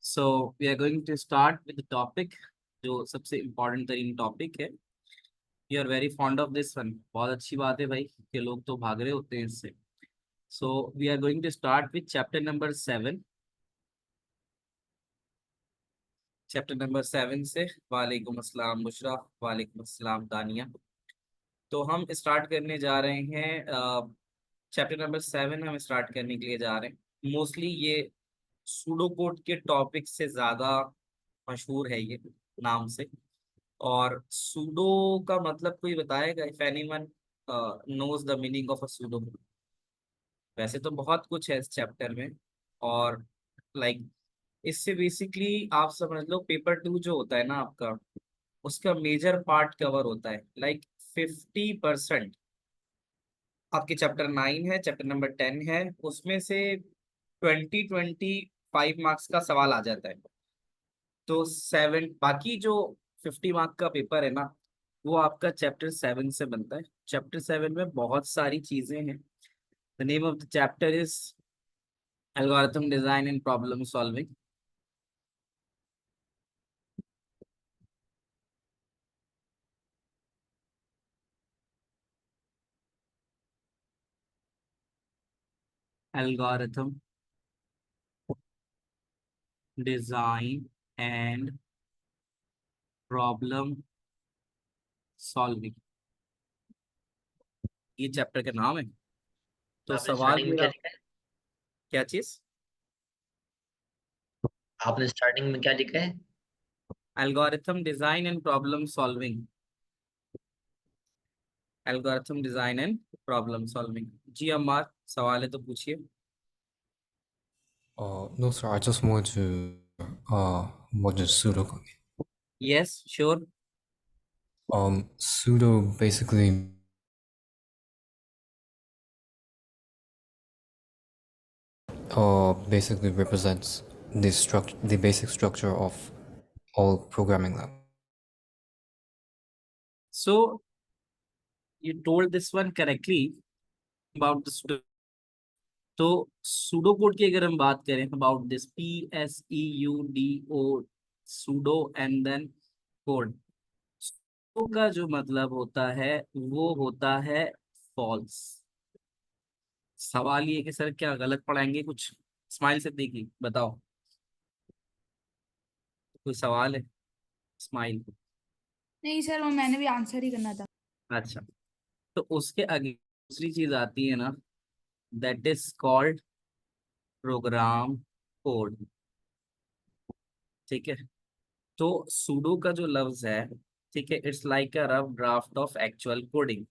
So we are going to start with the topic जो सबसे important तरीन topic है. You are very fond of this one. बहुत अच्छी बात है भाई कि लोग तो भाग रहे होते हैं इससे. So we are going to start with chapter number 7. Chapter number 7 से वालेकुम अस्सलाम बुशरा, वालेकुम अस्सलाम दानिया. तो हम स्टार्ट करने जा रहे हैं. चैप्टर नंबर 7 हम स्टार्ट करने के लिए जा रहे हैं. मोस्टली ये सूडो कोड के टॉपिक से ज्यादा मशहूर है ये नाम से. और सूडो का मतलब कोई बताएगा? If anyone knows the meaning of a pseudo. वैसे तो बहुत कुछ है इस चैप्टर में. और लाइक इससे बेसिकली आप समझ लो पेपर 2 जो होता है ना आपका, उसका मेजर पार्ट कवर होता है. लाइक 50% आपके चैप्टर 9 है, चैप्टर नंबर 10 है, उसमें से 25 मार्क्स का सवाल आ जाता है. तो 7 बाकी जो 50 मार्क का पेपर है ना, वो आपका चैप्टर 7 से बनता है. चैप्टर 7 में बहुत सारी चीजें हैं. The name of the chapter is algorithm design and problem solving. Algorithm design and problem solving, ये चैप्टर का नाम है. तो आपने सवाल स्टार्टिंग में क्या मेरा लिखा है? क्या चीज? आपने स्टार्टिंग में क्या लिखा है? Algorithm design and problem solving. Algorithm design and problem solving. जी अम्मार, सवाल है तो पूछिए. No, sir. I just want to what is pseudo cookie? Yes sure. Pseudo basically represents the basic structure of all programming language. So you told this one correctly about the pseudo. तो pseudo code की अगर हम बात करें about this PSEUDO, pseudo and then code. Pseudo का जो मतलब होता है वो होता है फॉल्स. सवाल ये कि सर क्या गलत पढ़ाएंगे कुछ? स्माइल से देखिए बताओ, कोई सवाल है? स्माइल. नहीं सर, वो मैंने भी आंसर ही करना था. अच्छा, तो उसके आगे दूसरी चीज आती है ना, that is called programme code. ठीक है. तो सूडो का जो लफ्ज है, ठीक है, it's like a rough draft of actual coding.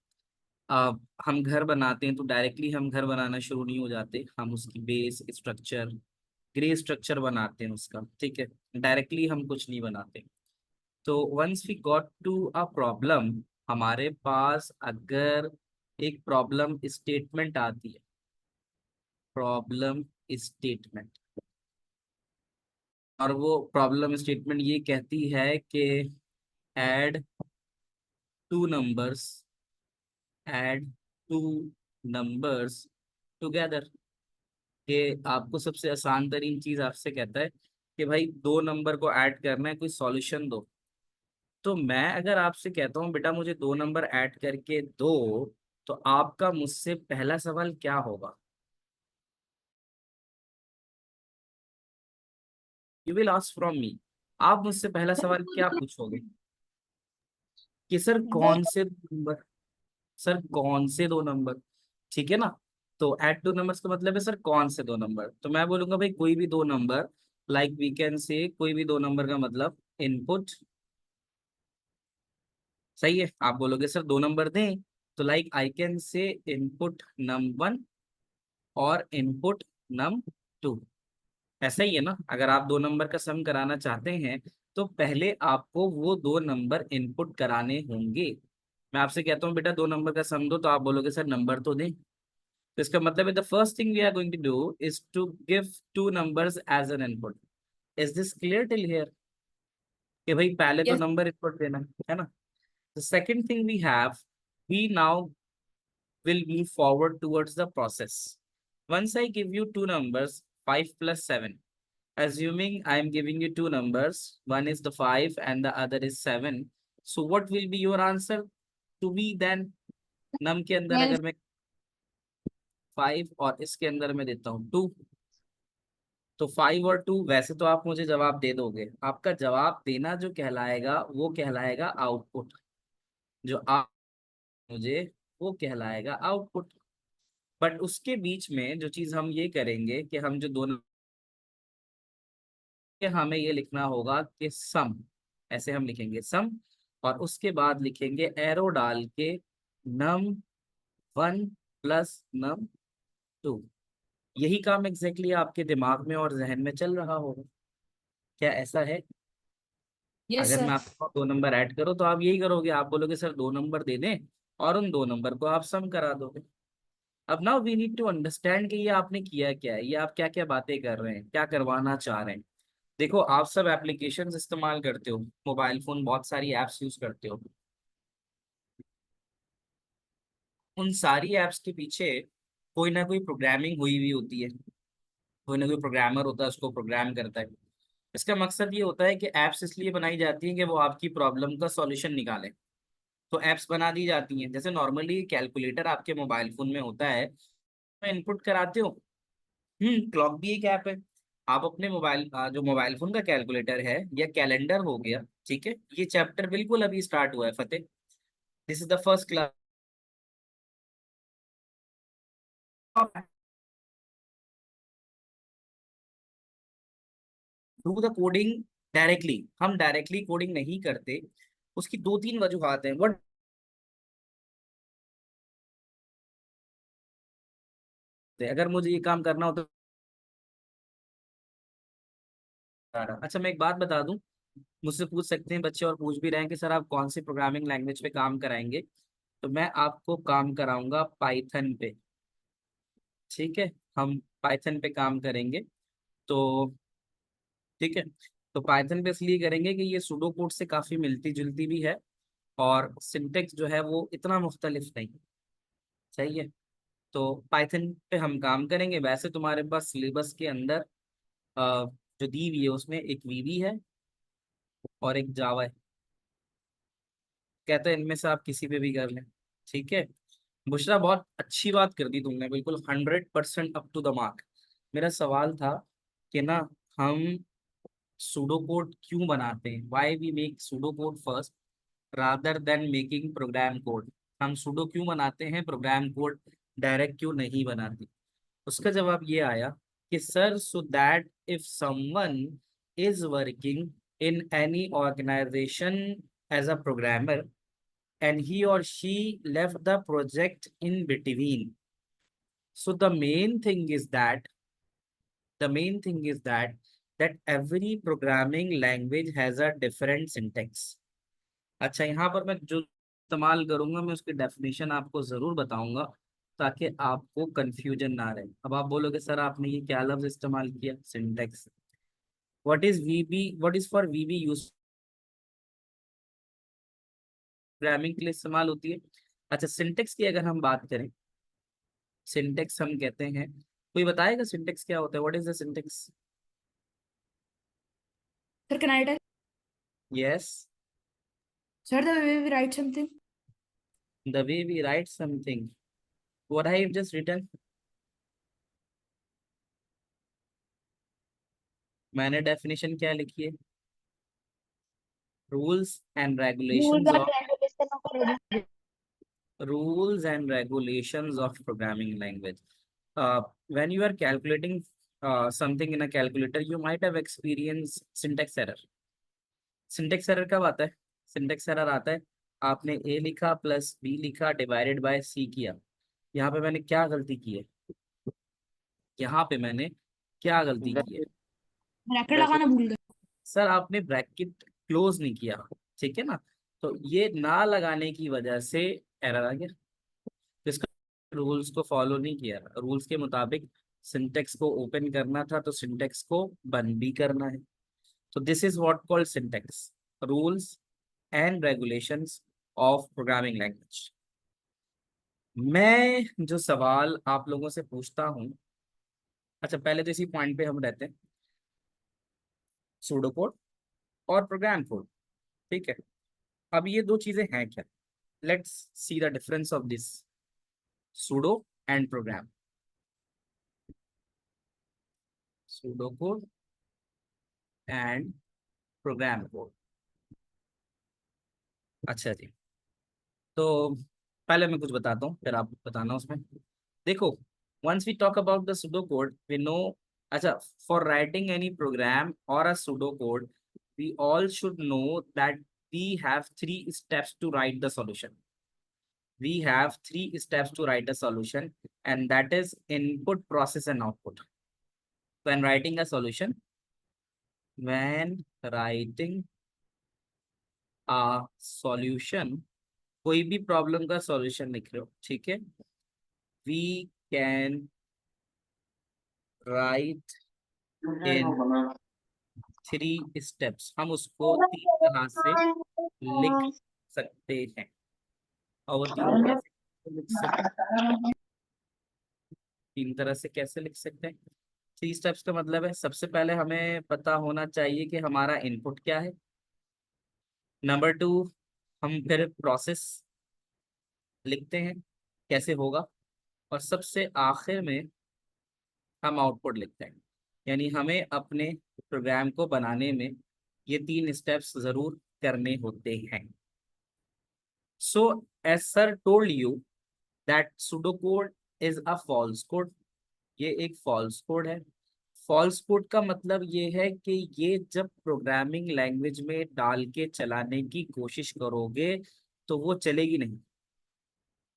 हम घर बनाते हैं तो डायरेक्टली हम घर बनाना शुरू नहीं हो जाते. हम उसकी बेस स्ट्रक्चर, ग्रे स्ट्रक्चर बनाते हैं उसका. ठीक है, डायरेक्टली हम कुछ नहीं बनाते. तो once we got to a problem, हमारे पास अगर एक प्रॉब्लम स्टेटमेंट आती है, प्रॉब्लम स्टेटमेंट, और वो प्रॉब्लम स्टेटमेंट ये कहती है कि add two numbers, add two numbers together. कि आपको सबसे आसान तरीन चीज आपसे कहता है कि भाई दो नंबर को ऐड करना है, कोई सॉल्यूशन दो. तो मैं अगर आपसे कहता हूँ बेटा मुझे दो नंबर ऐड करके दो, तो आपका मुझसे पहला सवाल क्या होगा? You will ask from me. आप मुझसे पहला सवाल क्या पूछोगे? कि सर दो कौन से नंबर, सर कौन से दो नंबर. ठीक है ना. तो एट टू नंबर्स का मतलब है सर कौन से दो नंबर. तो मैं बोलूंगा भाई कोई भी दो number. Like we can say कोई भी दो नंबर का मतलब इनपुट. सही है. आप बोलोगे सर दो नंबर दें, तो like I can say input num 1 और इनपुट नम 2. ऐसा ही है ना. अगर आप दो नंबर का सम कराना चाहते हैं तो पहले आपको वो दो नंबर इनपुट कराने होंगे. मैं आपसे कहता हूँ बेटा दो नंबर का सम दो, तो आप बोलोगे सर नंबर तो दें. तो इसका मतलब है the first thing we are going to do is to give two numbers as an input. Is this clear till here? कि भाई पहले तो यस. नंबर इनपुट देना है ना. The second thing we have, we now will move forward towards the process. Once I give you two numbers, 5 plus 7, assuming I am giving you two numbers, one is the 5 and the other is 7, so what will be your answer to be then? num के अंदर 12। अगर मैं 5 और इसके अंदर मैं देता हूँ 2, तो 5 और 2, वैसे तो आप मुझे जवाब दे दोगे, आपका जवाब देना जो कहलाएगा वो कहलाएगा आउटपुट, जो आप मुझे वो कहलाएगा आउटपुट। बट उसके बीच में जो चीज हम ये करेंगे कि हम जो दोनों, हमें ये लिखना होगा कि सम, ऐसे हम लिखेंगे सम, और उसके बाद लिखेंगे एरो डाल के num1 प्लस num2। यही काम एग्जैक्टली आपके दिमाग में और जहन में चल रहा होगा, क्या ऐसा है? यस अगर सर। मैं आपको दो नंबर ऐड करूँ तो आप यही करोगे, आप बोलोगे सर दो नंबर दे दें और उन दो नंबर को आप सम करा दोगे। अब now we need to understand कि ये आपने किया क्या है, ये आप क्या क्या बातें कर रहे हैं, क्या करवाना चाह रहे हैं। देखो आप सब एप्लीकेशंस इस्तेमाल करते हो, मोबाइल फोन बहुत सारी एप्स यूज करते हो, उन सारी एप्स के पीछे कोई ना कोई प्रोग्रामिंग हुई हुई होती है, कोई ना कोई प्रोग्रामर होता है उसको प्रोग्राम करता है। इसका मकसद ये होता है कि एप्स इसलिए बनाई जाती हैं कि वो आपकी प्रॉब्लम का सॉल्यूशन निकालें। तो एप्स बना दी जाती हैं, जैसे नॉर्मली कैलकुलेटर आपके मोबाइल फोन में होता है, इनपुट कराते हो। क्लॉक भी एक ऐप है। आप अपने मोबाइल जो मोबाइल फोन का कैलकुलेटर है या कैलेंडर हो गया, ठीक है, ये चैप्टर बिल्कुल अभी स्टार्ट हुआ है Fateh, this is the first class. Do the coding directly, हम डायरेक्टली कोडिंग नहीं करते, उसकी दो तीन वजूहत हैं। व्हाट, अगर मुझे ये काम करना होता, अच्छा मैं एक बात बता दूं, मुझसे पूछ सकते हैं बच्चे और पूछ भी रहे हैं कि सर आप कौन सी प्रोग्रामिंग लैंग्वेज पे काम कराएंगे, तो मैं आपको काम कराऊंगा पाइथन पे, ठीक है, हम पाइथन पे काम करेंगे। तो ठीक है, तो पाइथन पे इसलिए करेंगे कि ये सूडो कोड से काफ़ी मिलती जुलती भी है, और सिंटेक्स जो है वो इतना मुख्तलिफ नहीं, सही है। तो पाइथन पे हम काम करेंगे। वैसे तुम्हारे पास सिलेबस के अंदर जो दी हुई है उसमें एक वीबी है और एक जावा है, कहते हैं इनमें से आप किसी पे भी कर लें, ठीक है। बुशरा बहुत अच्छी बात कर दी तुमने, बिल्कुल 100% अप टू द मार्क। मेरा सवाल था कि ना, हम सूडो कोड क्यों बनाते हैं, why we make pseudo code first rather than making program code. हम सूडो क्यों बनाते हैं, प्रोग्राम कोड डायरेक्ट क्यों नहीं बनाते? उसका जवाब ये आया कि sir so that if someone is working in any organisation as a programmer and he or she left the project in between, so the main thing is that every programming language has a different syntax। अच्छा, यहाँ पर मैं जो इस्तेमाल करूंगा मैं उसकी definition आपको जरूर बताऊंगा ताकि आपको कंफ्यूजन ना रहे। अब आप बोलोगे सर आपने ये क्या लफ्ज इस्तेमाल किया, syntax. What is for VB use programming के लिए इस्तेमाल होती है। अच्छा, सिंटेक्स की अगर हम बात करें, सिंटेक्स हम कहते हैं, कोई बताएगा सिंटेक्स क्या होता है, what is the syntax? Sir can I tell? Yes, sir the way we write something. The way we write something, what I have just written, मैंने डेफिनेशन क्या लिखी है, rules and rules regulations and of, regulation of programming. rules and regulations of programming language. When you are calculating something in a calculator, you might have experienced syntax error। Syntax error कब आता है? Syntax error आता है आपने ए लिखा plus B लिखा divided by सी किया, यहाँ पे मैंने क्या गलती की है, यहाँ पे मैंने क्या गलती की है? ब्रैकेट लगाना भूल गए। सर आपने ब्रैकेट क्लोज नहीं किया, ठीक है ना, तो ये ना लगाने की वजह से एरर आ गया। इसका रूल्स को फॉलो नहीं किया, रूल्स के मुताबिक सिंटेक्स को ओपन करना था तो सिंटेक्स को बंद भी करना है। तो this is what called syntax, rules and regulations of programming language. मैं जो सवाल आप लोगों से पूछता हूँ, अच्छा पहले तो इसी पॉइंट पे हम रहते हैं, सूडो कोड और प्रोग्राम कोड। ठीक है, अब ये दो चीजें हैं क्या? Let's see the difference of this pseudo and program. Pseudo code and program code. अच्छा जी, तो पहले मैं कुछ बताता हूँ फिर आप बताना उसमें। देखो, once we talk about the pseudocode we know, अच्छा, for writing any program or a pseudocode we all should know that we have three steps to write the solution. We have three steps to write a solution, and that is input, process and output. When writing a solution, when writing a solution, कोई भी problem का solution लिख रहे हो, ठीक है, we can write in three steps. हम उसको तीन तरह से लिख सकते हैं। और वो तीन तरह से लिख सकते तीन तरह से कैसे लिख सकते हैं? थ्री स्टेप्स का मतलब है, सबसे पहले हमें पता होना चाहिए कि हमारा इनपुट क्या है। नंबर टू, हम फिर प्रोसेस लिखते हैं कैसे होगा, और सबसे आखिर में हम आउटपुट लिखते हैं। यानी हमें अपने प्रोग्राम को बनाने में ये तीन स्टेप्स जरूर करने होते हैं। So as sir told you that pseudocode is a false code. ये एक फॉल्स कोड है। फॉल्स कोड का मतलब ये है कि ये जब प्रोग्रामिंग लैंग्वेज में डाल के चलाने की कोशिश करोगे तो वो चलेगी नहीं।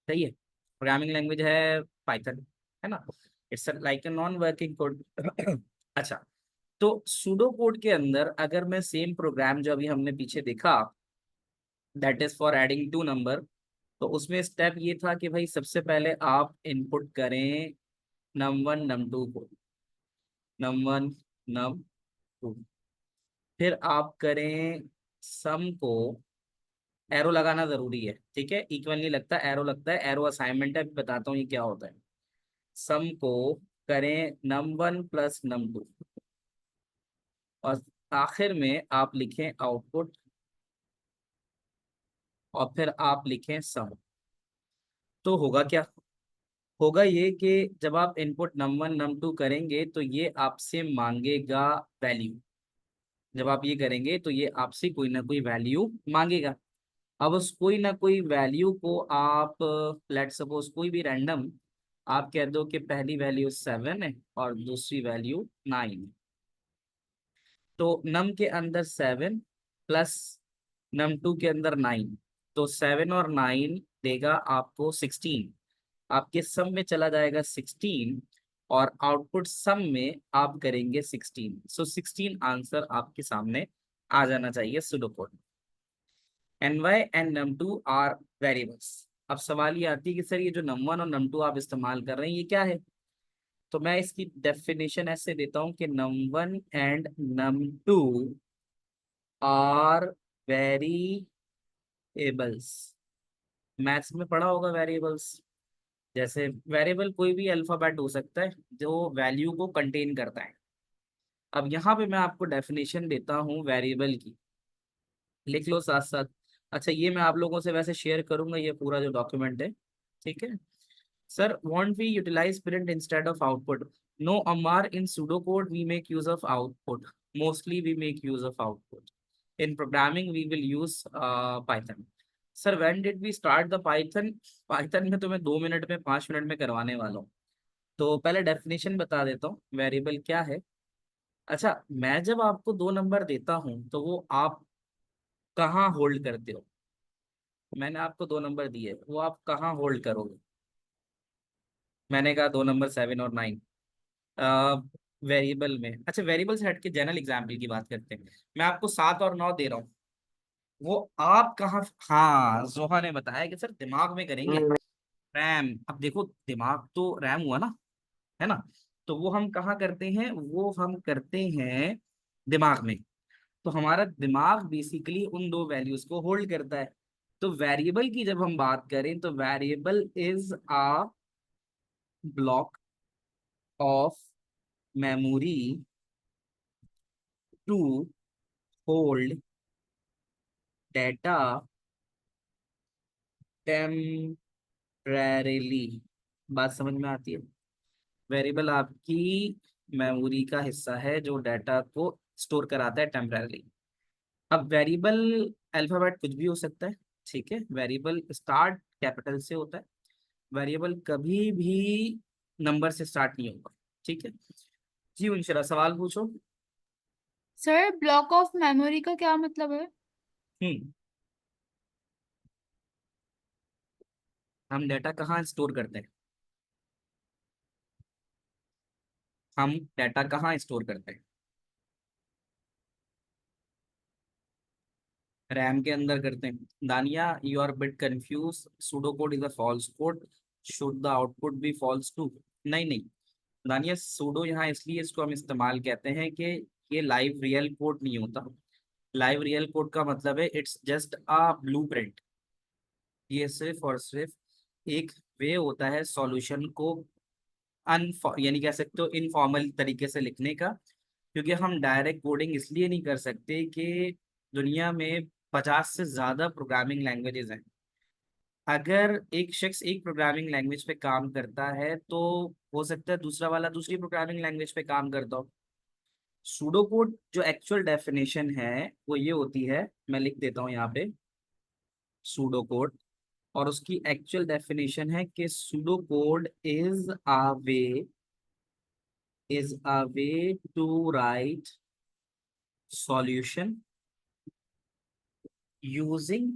सही है, प्रोग्रामिंग लैंग्वेज है पाइथन, है ना, it's like a non working code. अच्छा, तो सूडो कोड के अंदर अगर मैं सेम प्रोग्राम जो अभी हमने पीछे देखा, that is for adding two number, तो उसमें स्टेप ये था कि भाई सबसे पहले आप इनपुट करें नम वन नम टू को, नम वन नम टू, फिर आप करें सम को, एरो लगाना जरूरी है, ठीक है, इक्वल नहीं लगता, एरो लगता है, एरो असाइनमेंट है, बताता हूँ ये क्या होता है। सम को करें num one plus num two, और आखिर में आप लिखें आउटपुट, और फिर आप लिखें सम। तो होगा क्या? होगा ये कि जब आप input num one num two करेंगे तो ये आपसे मांगेगा वैल्यू। जब आप ये करेंगे तो ये आपसे कोई ना कोई वैल्यू मांगेगा। अब उस कोई ना कोई वैल्यू को आप, लेट सपोज कोई भी रैंडम, आप कह दो कि पहली वैल्यू 7 है और दूसरी वैल्यू 9 है। तो नम के अंदर 7 प्लस नम टू के अंदर 9, तो 7 और 9 देगा आपको 16। आपके सम में चला जाएगा 16, और आउटपुट सम में आप करेंगे 16। सो 16 आंसर आपके सामने आ जाना चाहिए pseudocode. ny and num2 are variables. अब सवाल ये आती है कि सर ये जो num1 और num2 आप इस्तेमाल कर रहे हैं ये क्या है? तो मैं इसकी डेफिनेशन ऐसे देता हूं कि num1 and num2 are variables. Maths में पढ़ा होगा वेरिएबल्स, जैसे वेरिएबल कोई भी अल्फाबेट हो सकता है जो वैल्यू को कंटेन करता है। अब यहाँ पे मैं आपको डेफिनेशन देता हूँ वेरिएबल की, लिख लो साथ साथ। अच्छा, ये मैं आप लोगों से वैसे शेयर करूंगा ये पूरा जो डॉक्यूमेंट है, ठीक है। Sir, won't we utilize print instead of output? No, Ammar, in pseudocode we make use of output. Mostly we make use of output. In programming we will use Python. Sir, when did we start the Python? Python में तो मैं 2 minute में 5 minute में करवाने वाला हूँ। तो पहले डेफिनेशन बता देता हूँ वेरिएबल क्या है। अच्छा, मैं जब आपको 2 नंबर देता हूँ तो वो आप कहाँ होल्ड करते हो? मैंने आपको 2 नंबर दिए, वो आप कहाँ होल्ड करोगे? मैंने कहा 2 नंबर 7 और 9 वेरिएबल में। अच्छा, वेरिएबल से हट के जनरल एग्जाम्पल की बात करते हैं। मैं आपको 7 और 9 दे रहा हूँ, वो आप कहाँ, हाँ जोहा ने बताया कि सर दिमाग में करेंगे, रैम। अब देखो, दिमाग तो रैम हुआ ना, है ना, तो वो हम कहाँ करते हैं? वो हम करते हैं दिमाग में। तो हमारा दिमाग बेसिकली उन दो वैल्यूज को होल्ड करता है। तो वेरिएबल की जब हम बात करें तो variable is a block of memory to hold data temporarily. बात समझ में आती है? वेरिएबल आपकी मेमोरी का हिस्सा है जो डाटा को स्टोर कराता है टेम्परेरीली। अब वेरिएबल अल्फाबेट कुछ भी हो सकता है, ठीक है। वेरिएबल स्टार्ट कैपिटल से होता है। वेरिएबल कभी भी नंबर से स्टार्ट नहीं होगा, ठीक है जी। मुनशिरा सवाल पूछो। सर ब्लॉक ऑफ मेमोरी का क्या मतलब है? हम्म हम डाटा कहाँ स्टोर करते हैं? हम डाटा कहाँ स्टोर करते हैं? रैम के अंदर करते हैं। Dania, you are bit confuse. Pseudo code is a false code, should the output be false too? नहीं नहीं दानिया, सूडो यहाँ इसलिए इसको हम इस्तेमाल कहते हैं कि ये लाइव रियल कोड नहीं होता। लाइव रियल कोड का मतलब है इट्स जस्ट अ ब्लूप्रिंट। ये सिर्फ और सिर्फ एक वे होता है सॉल्यूशन को अन यानी कह सकते हो इनफॉर्मल तरीके से लिखने का। क्योंकि हम डायरेक्ट कोडिंग इसलिए नहीं कर सकते कि दुनिया में 50 से ज्यादा प्रोग्रामिंग लैंग्वेजेस हैं। अगर एक शख्स एक प्रोग्रामिंग लैंग्वेज पे काम करता है तो हो सकता है दूसरा वाला दूसरी प्रोग्रामिंग लैंग्वेज पे काम करता हो। सूडो कोड जो एक्चुअल डेफिनेशन है वो ये होती है, मैं लिख देता हूँ यहाँ पे सूडो कोड। और उसकी एक्चुअल डेफिनेशन है कि pseudo code is a way to write solution using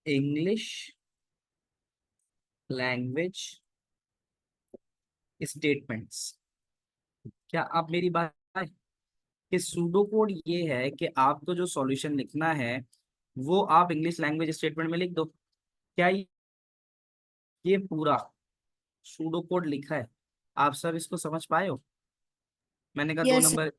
English language statements. क्या आप मेरी बात कि सूडो कोड ये है कि आपको जो सॉल्यूशन लिखना है वो आप इंग्लिश लैंग्वेज स्टेटमेंट में लिख दो। क्या ये पूरा सूडो कोड लिखा है? आप सब इसको समझ पाए हो? मैंने कहा दो यस नंबर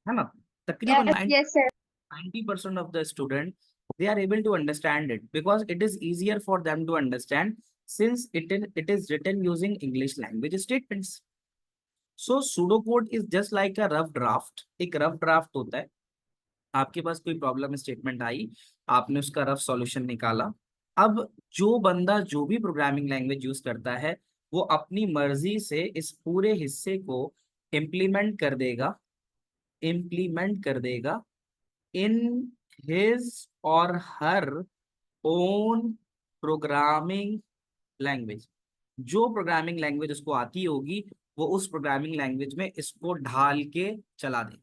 है ना। तकरीबन sir. Yes sir. 90% of the student they are able to understand it because it is easier for them to understand since it is written using English language statements. So pseudocode is just like a rough draft. एक rough draft होता है। आपके पास कोई problem statement आई, आपने उसका rough solution निकाला। अब जो बंदा जो भी प्रोग्रामिंग लैंग्वेज यूज करता है वो अपनी मर्जी से इस पूरे हिस्से को इम्प्लीमेंट कर देगा इन हिज और हर ओन प्रोग्रामिंग लैंग्वेज। जो प्रोग्रामिंग लैंग्वेज उसको आती होगी वो उस प्रोग्रामिंग लैंग्वेज में इसको ढाल के चला दे।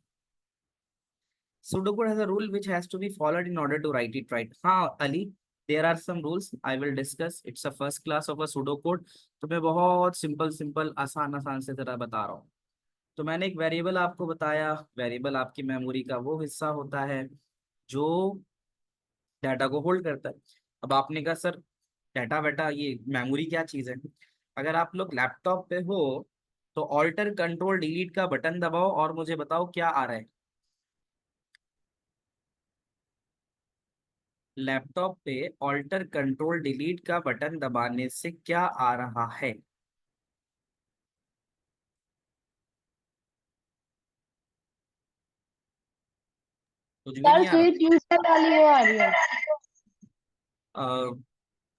Pseudocode has a rule which has to be followed in order to write it right. हाँ Ali, there are some rules I will discuss. It's a first class of a pseudocode. तो मैं बहुत simple आसान आसान से तरह बता रहा हूँ। तो मैंने एक वेरिएबल आपको बताया। वेरिएबल आपकी मेमोरी का वो हिस्सा होता है जो डाटा को होल्ड करता है। अब आपने कहा सर डाटा बेटा ये मेमोरी क्या चीज़ है? अगर आप लोग लैपटॉप पे हो तो ऑल्टर कंट्रोल डिलीट का बटन दबाओ और मुझे बताओ क्या आ रहा है। लैपटॉप पे ऑल्टर कंट्रोल डिलीट का बटन दबाने से क्या आ रहा है? कुछ भी सर नहीं आ स्वीट यूजर वाली वो आ रही है। रहा।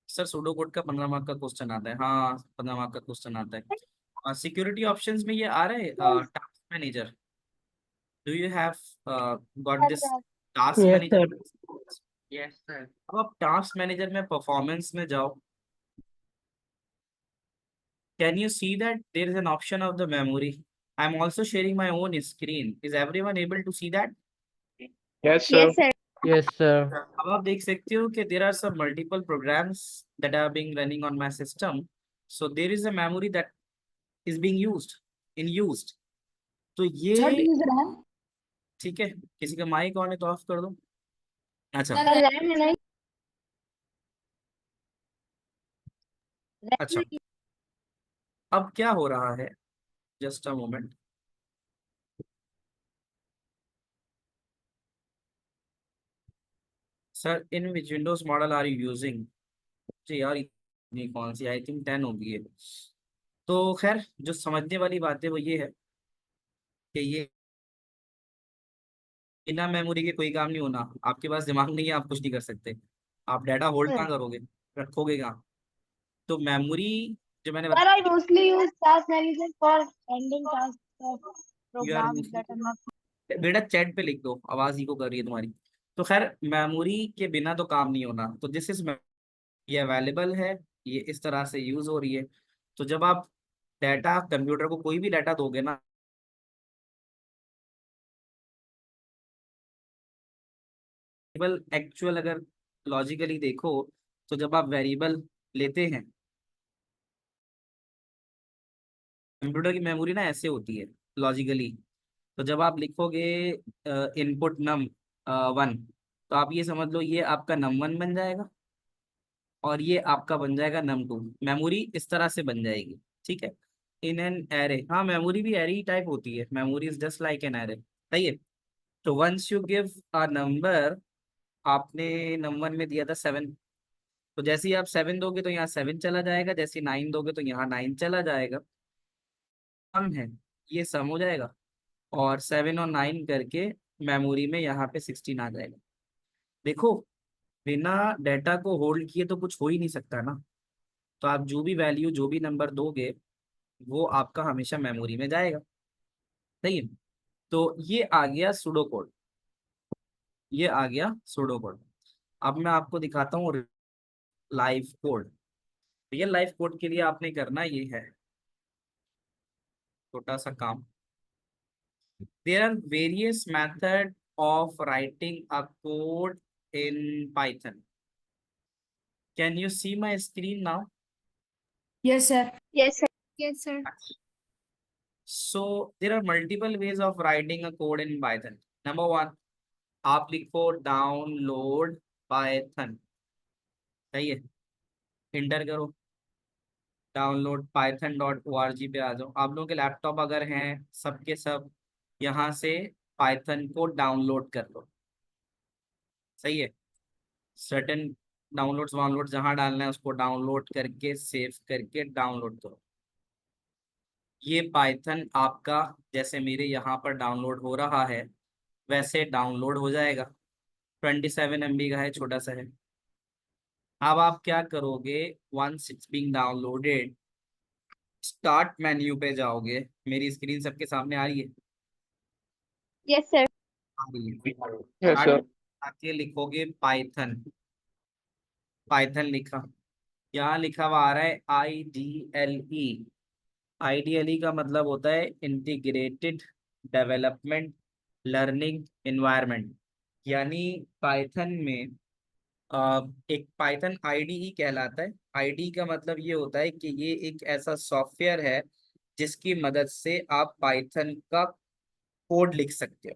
सर सूडो कोड का 15 मार्क का क्वेश्चन आता है। हाँ 15 मार्क का क्वेश्चन आता है। सिक्योरिटी ऑप्शंस में ये आ रहा है task manager. Do you have got this task Yes, sir. Manager? Yes sir. अब आप टास्क मैनेजर में परफॉर्मेंस में जाओ। Can you see that there is an option of the memory? I am also sharing my own screen. Is everyone able to see that? Yes, sir. Yes sir. Yes, sir. अब आप देख सकते हो कि there are some multiple programs that are being running on my system. So there is a memory that is being used. तो sir ये user है। ठीक है। किसी का माइक ऑन है तो ऑफ कर दो। अच्छा सर रैम में नहीं। अच्छा। अब क्या हो रहा है? Just a moment. Sir in which Windows model are you using? जी यार ये कौन सी, आई थिंक 10 होगी है। तो खैर जो समझने वाली बात है वो ये है कि ये बिना मेमोरी के कोई काम नहीं होना। आपके पास दिमाग नहीं है, आप कुछ नहीं कर सकते। आप डाटा होल्ड Sir, कहाँ करोगे, रखोगे कहाँ? तो मेमोरी जो मैंने sir, I mostly use task manager for ending tasks of your programs that are not. बेटा चैट पे लिख दो, आवाज इको कर रही है तुम्हारी। तो खैर मेमोरी के बिना तो काम नहीं होना, तो दिस इज ये अवेलेबल है, ये इस तरह से यूज हो रही है। तो जब आप डाटा कंप्यूटर को कोई भी डाटा दोगे ना, वेरिएबल एक्चुअल अगर लॉजिकली देखो, तो जब आप वेरिएबल लेते हैं, कंप्यूटर की मेमोरी ना ऐसे होती है लॉजिकली। तो जब आप लिखोगे इनपुट नम 1, तो आप ये समझ लो ये आपका नम 1 बन जाएगा और ये आपका बन जाएगा नम 2। मेमोरी इस तरह से बन जाएगी, ठीक है। इन एन एरे, हाँ मेमोरी भी एरे टाइप होती है, memory is just like an array, सही है। तो once you give a number, आपने नंबर में दिया था 7, तो जैसे ही आप 7 दोगे तो यहाँ 7 चला जाएगा, जैसे 9 दोगे तो यहाँ 9 चला जाएगा। सम है, ये सम हो जाएगा, और 7 और 9 करके मेमोरी में यहाँ पे 16 आ जाएगा। देखो, बिना डाटा को होल्ड किए तो कुछ हो ही नहीं सकता ना। तो आप जो भी वैल्यू, जो भी नंबर दोगे, वो आपका हमेशा मेमोरी में जाएगा, सही है। तो ये आ गया सुडो कोड, ये आ गया सुडो कोड। अब मैं आपको दिखाता हूँ live code. Real life code के लिए आपने करना ये है, छोटा सा काम। There are various method of writing a code in Python. Can you see my screen now? Yes, sir. Yes, sir. Yes, sir. So there are multiple ways of writing a code in Python. Number one, आप लिखो download Python, सही है, inter करो, download python.org पे आ जाओ। आप लोगों के लैपटॉप अगर हैं, सबके सब यहाँ से पाइथन को डाउनलोड कर लो, सही है। सर्टेन डाउनलोड्स वाउनलोड जहाँ डालना है उसको डाउनलोड करके सेव करके डाउनलोड करो। ये पाइथन आपका जैसे मेरे यहाँ पर डाउनलोड हो रहा है वैसे डाउनलोड हो जाएगा। 27 MB का है, छोटा सा है। अब आप क्या करोगे, once it's being downloaded, start menu पे जाओगे। मेरी स्क्रीन सबके सामने आ रही है? Yes, sir. आ रही है। Yes, start sir. आके लिखोगे पाइथन, पाइथन लिखा, यहाँ लिखा हुआ आ रहा है IDLE। IDLE का मतलब होता है इंटीग्रेटेड डेवलपमेंट लर्निंग एनवायरनमेंट। यानी पाइथन में एक पाइथन आईडीई कहलाता है। आईडीई का मतलब ये होता है कि ये एक ऐसा सॉफ्टवेयर है जिसकी मदद से आप पाइथन का कोड लिख सकते हो।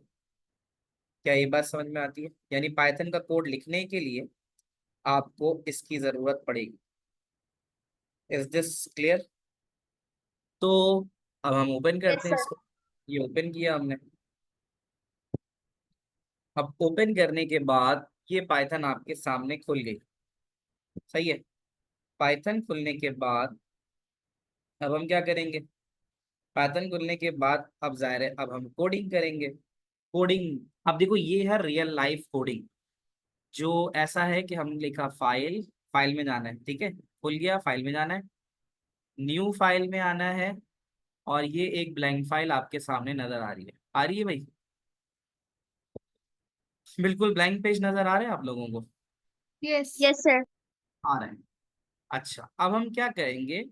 क्या ये बात समझ में आती है? यानी पाइथन का कोड लिखने के लिए आपको इसकी जरूरत पड़ेगी। Is this clear? तो अब हम ओपन Yes, करते हैं sir. इसको। ये ओपन किया हमने। अब ओपन करने के बाद ये पाइथन आपके सामने खुल गई, सही है। पाइथन खुलने के बाद अब हम क्या करेंगे, पाइथन खुलने के बाद अब जाहिर है अब हम कोडिंग करेंगे। कोडिंग, अब देखो ये है रियल लाइफ कोडिंग, जो ऐसा है कि हमने लिखा फाइल, फाइल में जाना है, ठीक है, खुल गया, फाइल में जाना है, न्यू फाइल में आना है, और ये एक ब्लैंक फाइल आपके सामने नजर आ रही है। आ रही है भाई? बिल्कुल ब्लैंक पेज नजर आ रहे हैं आप लोगों को? Yes. Yes, sir. आ रहे हैं। अच्छा, अब हम क्या करेंगे,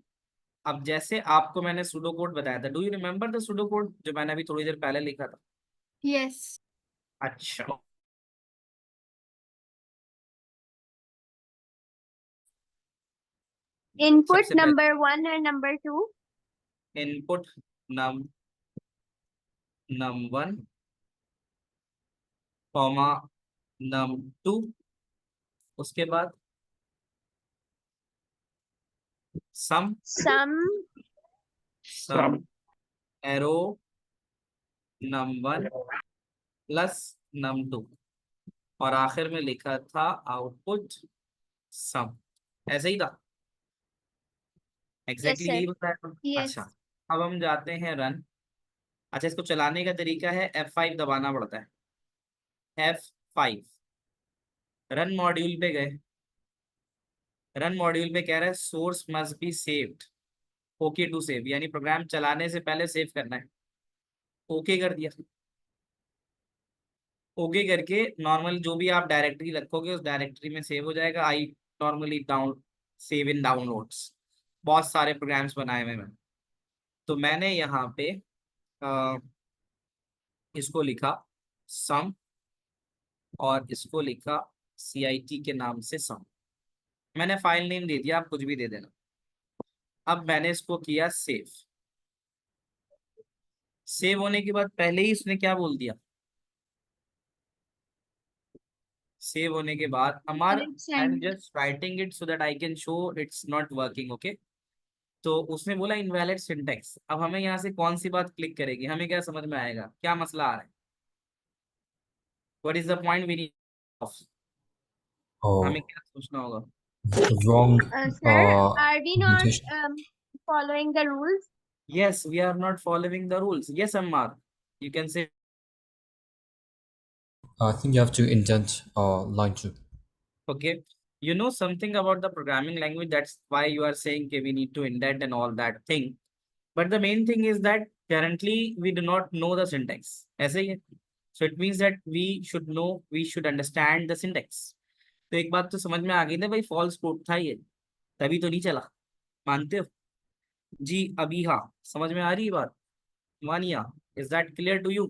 अब जैसे आपको मैंने सूडो कोड बताया था, do you remember the pseudo code जो मैंने अभी थोड़ी देर पहले लिखा था? Yes. अच्छा, Input सबसे पहले number 1 and number 2. Input num num 1 comma num 2, उसके बाद sum Sum. Sum arrow num 1 plus num 2, और आखिर में लिखा था आउटपुट सम। ऐसे ही था, Yes, एग्जैक्टली sir. यही बताया था। अच्छा, Yes. अब हम जाते हैं रन। अच्छा, इसको चलाने का तरीका है F5 दबाना पड़ता है। F5 रन मॉड्यूल पे गए। रन मॉड्यूल पे कह रहा है source must be saved, okay to save, यानी प्रोग्राम चलाने से पहले सेव करना है। ओके कर दिया। ओके करके नॉर्मल जो भी आप डायरेक्टरी रखोगे उस डायरेक्टरी में सेव हो जाएगा। I normally down save in downloads, बहुत सारे प्रोग्राम्स बनाए हुए मैंने। तो मैंने यहाँ पे अ, इसको लिखा सम और इसको लिखा CIT के नाम से सम। मैंने फाइल नेम दे दिया, आप कुछ भी दे देना। अब मैंने इसको किया सेव। सेव होने के बाद पहले ही इसने क्या बोल दिया, सेव होने के बाद अमर Let's I am send. Just writing it so that I can show it's not working, okay. तो उसने बोला इनवैलिड सिंटेक्स। अब हमें यहाँ से कौन सी बात क्लिक करेगी, हमें क्या समझ में आएगा, क्या मसला आ रहा है, what is the point we need of, हमें Oh, क्या सोचना होगा। wrong Sir, are we not notation. following the rules? Yes, we are not following the rules. Yes, Ammar, you can say. I think you have to indent line 2. Okay, you know something about the programming language. That's why you are saying okay, we need to indent and all that thing. But the main thing is that currently we do not know the syntax. ऐसे ही है. So it means that we should know, we should understand the syntax. तो एक बात तो समझ में आ गई ना भाई, फॉल्स कोड था ये, तभी तो नहीं चला, मानते हो जी। अभी हाँ समझ में आ रही है बात, Mania, is that clear to you?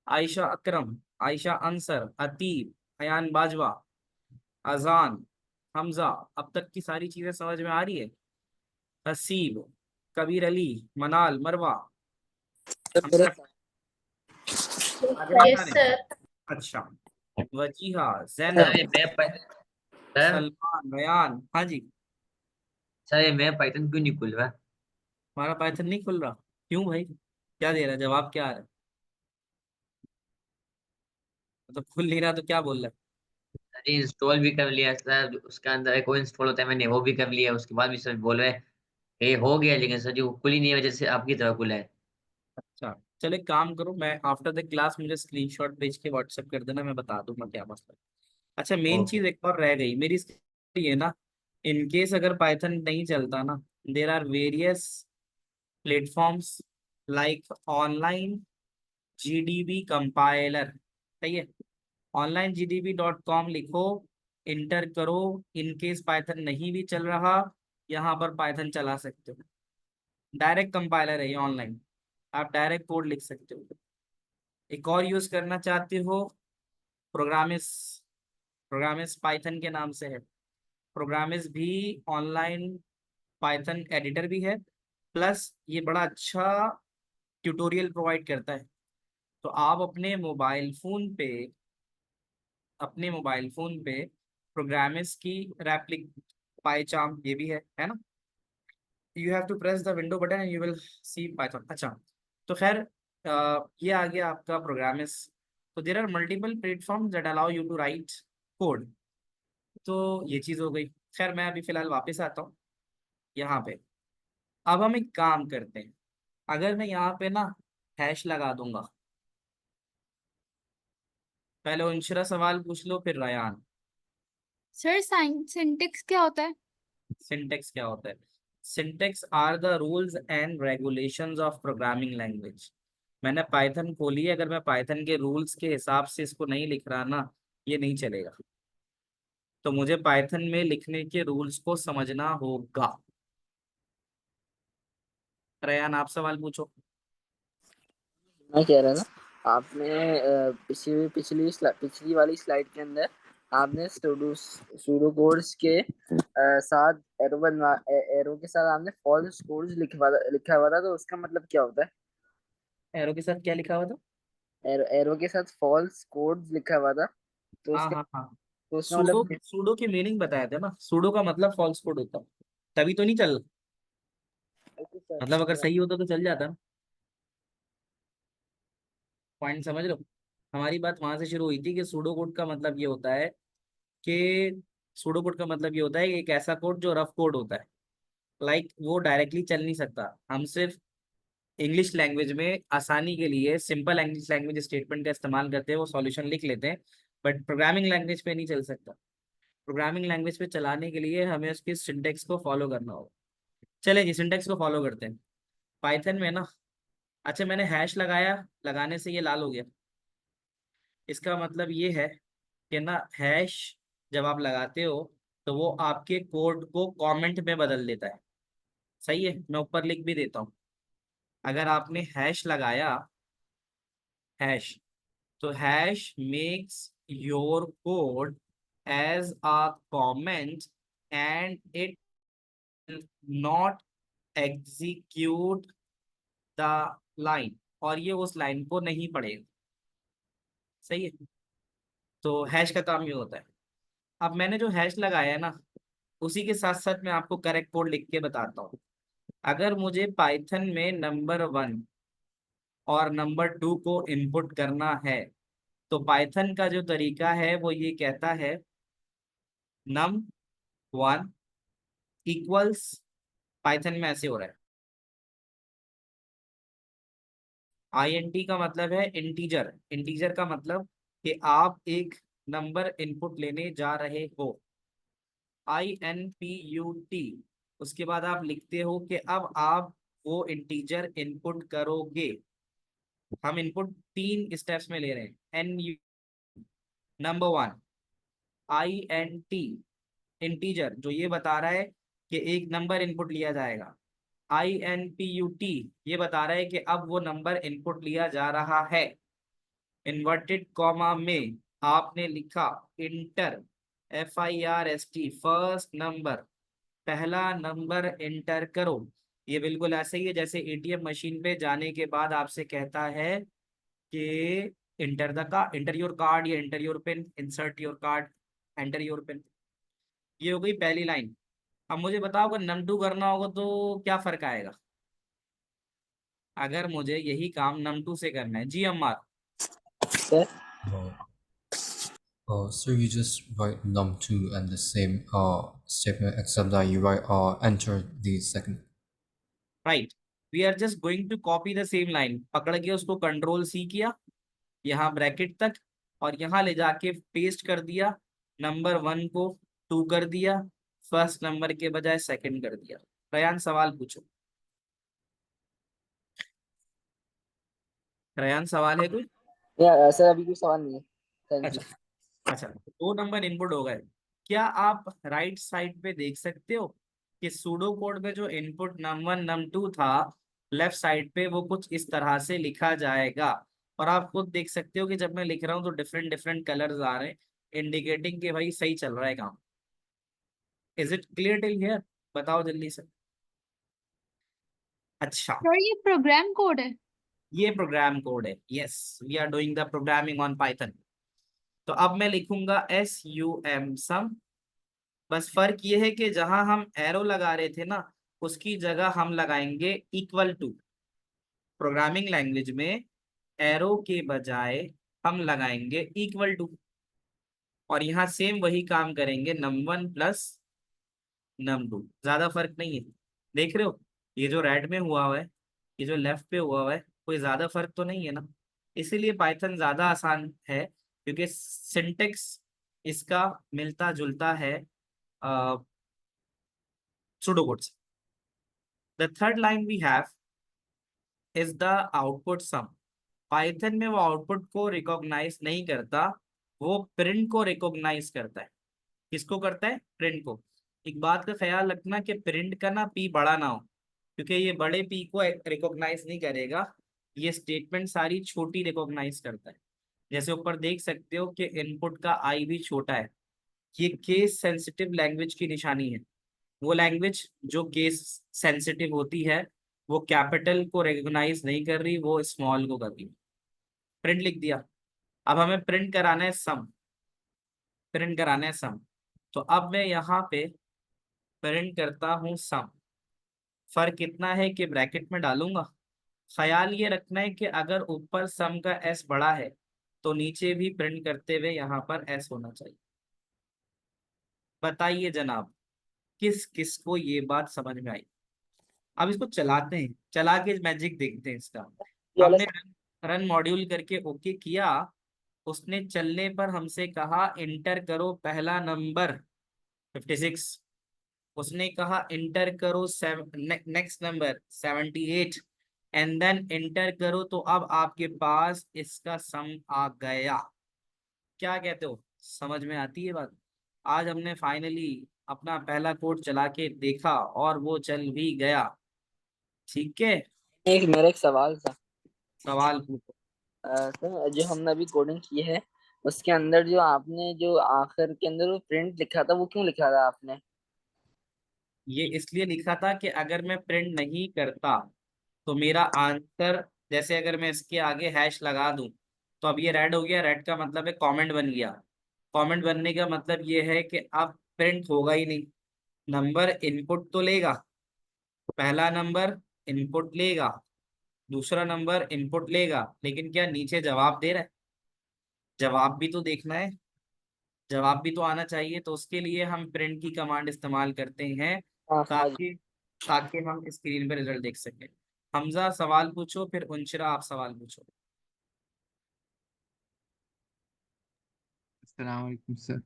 Ayesha Akram, Ayesha Ansar, Ateeb, Ayan Bajwa, Azaan, Hamza, अब तक की सारी चीजें समझ में आ रही है? हसीब, कबीर अली, मनाल, मरवा, हम तक आगे नहीं आ यस रहे? सर। अच्छा, वजीहा, सर जैनब, ये मैं सर सलमान, रयान, हाँ जी। सर ये मैं पाइथन क्यों नहीं खुल रहा? हमारा पाइथन नहीं खुल रहा, क्यों भाई, क्या दे रहा है, जवाब क्या आ रहा है? मतलब खुल नहीं रहा तो क्या बोल रहा है? अरे इंस्टॉल भी कर लिया सर, उसके अंदर एक और इंस्टॉल होता है, मैंने वो भी कर लिया, उसके बाद भी सर बोल रहे हैं ये हो गया, लेकिन सर जी वो खुल ही नहीं है, वजह से आपकी तरह खुला है। अच्छा चलो एक काम करो, मैं आफ्टर द क्लास मुझे स्क्रीनशॉट भेज के व्हाट्सएप कर देना, मैं बता दूंगा क्या मसला है। अच्छा मेन ओके। चीज एक और रह गई मेरी, ये ना, इन केस अगर पाइथन नहीं चलता ना, there are various platforms like online GDB compiler, सही है? onlinegdb.com लिखो, इंटर करो, इन केस पाइथन नहीं भी चल रहा, यहाँ पर पाइथन चला सकते हो। डायरेक्ट कंपाइलर है ये ऑनलाइन, आप डायरेक्ट कोड लिख सकते हो। एक और यूज करना चाहते हो, प्रोग्रामिस, प्रोग्रामिस पाइथन के नाम से है। प्रोग्रामिस भी ऑनलाइन पाइथन एडिटर भी है, प्लस ये बड़ा अच्छा ट्यूटोरियल प्रोवाइड करता है। तो आप अपने मोबाइल फोन पे प्रोग्रामिस की रेप्लिक, पाइचार्म ये भी है ना? You have to press the window button and you will see Python. अच्छा तो खैर ये आ गया आपका प्रोग्रामिस। तो there are multiple platform that allow you to write code. तो ये चीज़ हो गई। खैर मैं अभी फिलहाल वापस आता हूँ यहाँ पे। अब हम एक काम करते हैं, अगर मैं यहाँ पे ना हैश लगा दूंगा, पहले उनशरा सवाल पूछ लो फिर रयान। सर सिंटेक्स क्या होता है? सिंटेक्स क्या होता है? Syntax are the rules and regulations of programming language. मैंने पाइथन खोली है, अगर मैं पाइथन के रूल्स के हिसाब से इसको नहीं लिख रहा ना, ये नहीं चलेगा। तो मुझे पाइथन में लिखने के रूल्स को समझना होगा। रयान आप सवाल पूछो। मैं कह रहा था आपने पिछली वाली स्लाइड के अंदर आपने सूडो कोड्स के साथ एरो के साथ आपने फॉल्स कोड्स लिखा हुआ था, तो उसका मतलब क्या होता है? एरो के साथ क्या लिखा हुआ था? एरो के साथ फॉल्स कोड्स लिखा हुआ था, तो हाँ उसका, हाँ हाँ, तो उसका सूडो, मतलब। सूडो की मीनिंग बताया था ना, सूडो का मतलब फॉल्स कोड होता है, तभी तो नहीं चल, मतलब अगर सही होता तो चल जाता ना। पॉइंट समझ लो, हमारी बात वहां से शुरू हुई थी कि सूडो कोड का मतलब ये होता है कि सूडो कोड का मतलब ये होता है कि एक ऐसा कोड जो रफ कोड होता है, लाइक वो डायरेक्टली चल नहीं सकता, हम सिर्फ इंग्लिश लैंग्वेज में आसानी के लिए सिंपल इंग्लिश लैंग्वेज स्टेटमेंट का इस्तेमाल करते हैं, वो सॉल्यूशन लिख लेते हैं, बट प्रोग्रामिंग लैंग्वेज पे नहीं चल सकता। प्रोग्रामिंग लैंग्वेज पे चलाने के लिए हमें उसकी सिंटेक्स को फॉलो करना होगा। चले जी, सिंटेक्स को फॉलो करते हैं। पाइथन में ना, अच्छा मैंने हैश लगाया, लगाने से ये लाल हो गया, इसका मतलब ये है कि ना हैश जब आप लगाते हो तो वो आपके कोड को कमेंट में बदल देता है। सही है, मैं ऊपर लिख भी देता हूँ। अगर आपने हैश लगाया, हैश, तो hash makes your code as a comment and it not execute the line, और ये उस लाइन को नहीं पढ़ेगा। सही है, तो हैश का काम ये होता है। अब मैंने जो हैश लगाया है ना, उसी के साथ साथ मैं आपको करेक्ट कोड लिख के बताता हूँ। अगर मुझे पाइथन में नंबर 1 और नंबर 2 को इनपुट करना है, तो पाइथन का जो तरीका है वो ये कहता है num1 इक्वल्स, पाइथन में ऐसे हो रहा है, INT का मतलब है इंटीजर, इंटीजर का मतलब कि आप एक नंबर इनपुट लेने जा रहे हो, INPUT, उसके बाद आप लिखते हो कि अब आप वो इंटीजर इनपुट करोगे। हम इनपुट 3 स्टेप्स में ले रहे हैं। नंबर 1 INT, इंटीजर, जो ये बता रहा है कि एक नंबर इनपुट लिया जाएगा। INPUT, ये बता रहा है कि अब वो नंबर इनपुट लिया जा रहा है। इन्वर्टेड कॉमा में आपने लिखा इंटर, FIRST, फर्स्ट नंबर, पहला नंबर इंटर करो। ये बिल्कुल ऐसे ही है जैसे ATM मशीन पे जाने के बाद आपसे कहता है कि इंटर योर कार्ड या inter your pin, insert your card, enter your pin. ये हो गई पहली लाइन। अब मुझे बताओ अगर num2 करना होगा तो क्या फर्क आएगा? अगर मुझे यही काम num2 से करना है, जी Ammar, sir So you just write num2 and the same statement, except that you write enter the second. Right, we are just going to copy the same line, पकड़ के उसको Ctrl+C किया यहाँ ब्रैकेट तक, और यहाँ ले जाके पेस्ट कर दिया, नंबर 1 को 2 कर दिया, फर्स्ट नंबर के बजाय सेकंड कर दिया। रयान सवाल पूछो। रयान सवाल है कोई? या सर अभी कोई सवाल नहीं है, थैंक यू। अच्छा, अच्छा 2 नंबर इनपुट हो गए। क्या आप राइट साइड पे देख सकते हो कि सूडो कोड में जो इनपुट num1 num2 था, लेफ्ट साइड पे वो कुछ इस तरह से लिखा जाएगा, और आप खुद देख सकते हो कि जब मैं लिख रहा हूँ तो डिफरेंट डिफरेंट कलर्स आ रहे हैं, इंडिकेटिंग कि भाई सही चल रहा है काम। Is it clear till here? बताओ जल्दी से। अच्छा, सर ये प्रोग्राम कोड है? ये प्रोग्राम कोड है, yes, we are doing the programming on Python. तो अब मैं लिखूंगा SUM सम, बस फर्क ये है कि जहां हम एरो लगा रहे थे ना, उसकी जगह हम लगाएंगे इक्वल टू। प्रोग्रामिंग लैंग्वेज में एरो के बजाय हम लगाएंगे इक्वल टू, और यहाँ सेम वही काम करेंगे num1 प्लस num2। ज्यादा फर्क नहीं है, देख रहे हो ये जो रेड में हुआ हुआ है, ये जो लेफ्ट पे हुआ हुआ है, कोई ज्यादा फर्क तो नहीं है ना। इसीलिए पाइथन ज्यादा आसान है, क्योंकि सिंटेक्स इसका मिलता जुलता है सुडोकोड से। The third line we have is the output sum. Python में वो आउटपुट को रिकॉग्नाइज नहीं करता, वो प्रिंट को रिकॉग्नाइज करता है। किसको करता है? प्रिंट को। एक बात का ख्याल रखना कि प्रिंट का ना पी बड़ा ना हो, क्योंकि ये बड़े पी को रिकॉग्नाइज नहीं करेगा, ये स्टेटमेंट सारी छोटी रिकॉग्नाइज करता है। जैसे ऊपर देख सकते हो कि इनपुट का आई भी छोटा है, ये केस सेंसिटिव लैंग्वेज की निशानी है। वो लैंग्वेज जो केस सेंसिटिव होती है वो कैपिटल को रिकॉग्नाइज नहीं कर रही, वो स्मॉल को कर रही। प्रिंट लिख दिया। अब हमें प्रिंट कराना है सम, प्रिंट कराना है सम। तो अब मैं यहाँ पे प्रिंट करता हूँ सम। फर्क इतना है कि ब्रैकेट में डालूंगा। ख्याल ये रखना है कि अगर ऊपर सम का एस बड़ा है तो नीचे भी प्रिंट करते हुए यहाँ पर एस होना चाहिए। बताइए जनाब, किस किस को ये बात समझ में आई? अब इसको चलाते हैं, चला के मैजिक देखते हैं इसका। ये वाला हमने रन मॉड्यूल करके ओके किया, उसने चलने पर हमसे कहा इंटर करो पहला नंबर 56, उसने कहा इंटर करो next number 78 and then enter करो, तो अब आपके पास इसका सम आ गया। क्या कहते हो, समझ में आती है बात? आज हमने फाइनली अपना पहला कोड चला के देखा और वो चल भी गया। ठीक है, एक मेरा एक सवाल था। सवाल पूछो। सर जो हमने अभी कोडिंग की है उसके अंदर जो आपने जो आखिर के अंदर वो प्रिंट लिखा था वो क्यों लिखा था आपने? ये इसलिए लिखा था कि अगर मैं प्रिंट नहीं करता तो मेरा आंसर, जैसे अगर मैं इसके आगे हैश लगा दूं तो अब ये रेड हो गया, रेड का मतलब है कमेंट बन गया। कमेंट बनने का मतलब ये है कि अब प्रिंट होगा ही नहीं। नंबर इनपुट तो लेगा, पहला नंबर इनपुट लेगा, दूसरा नंबर इनपुट लेगा, लेकिन क्या नीचे जवाब दे रहा है? जवाब भी तो देखना है, जवाब भी तो आना चाहिए। तो उसके लिए हम प्रिंट की कमांड इस्तेमाल करते हैं, हाँ हाँ जी। ताकि ताकि हम स्क्रीन पर रिजल्ट देख सकें। हमजा सवाल पूछो, फिर उनशरा आप सवाल पूछो। अस्सलाम वालेकुम सर।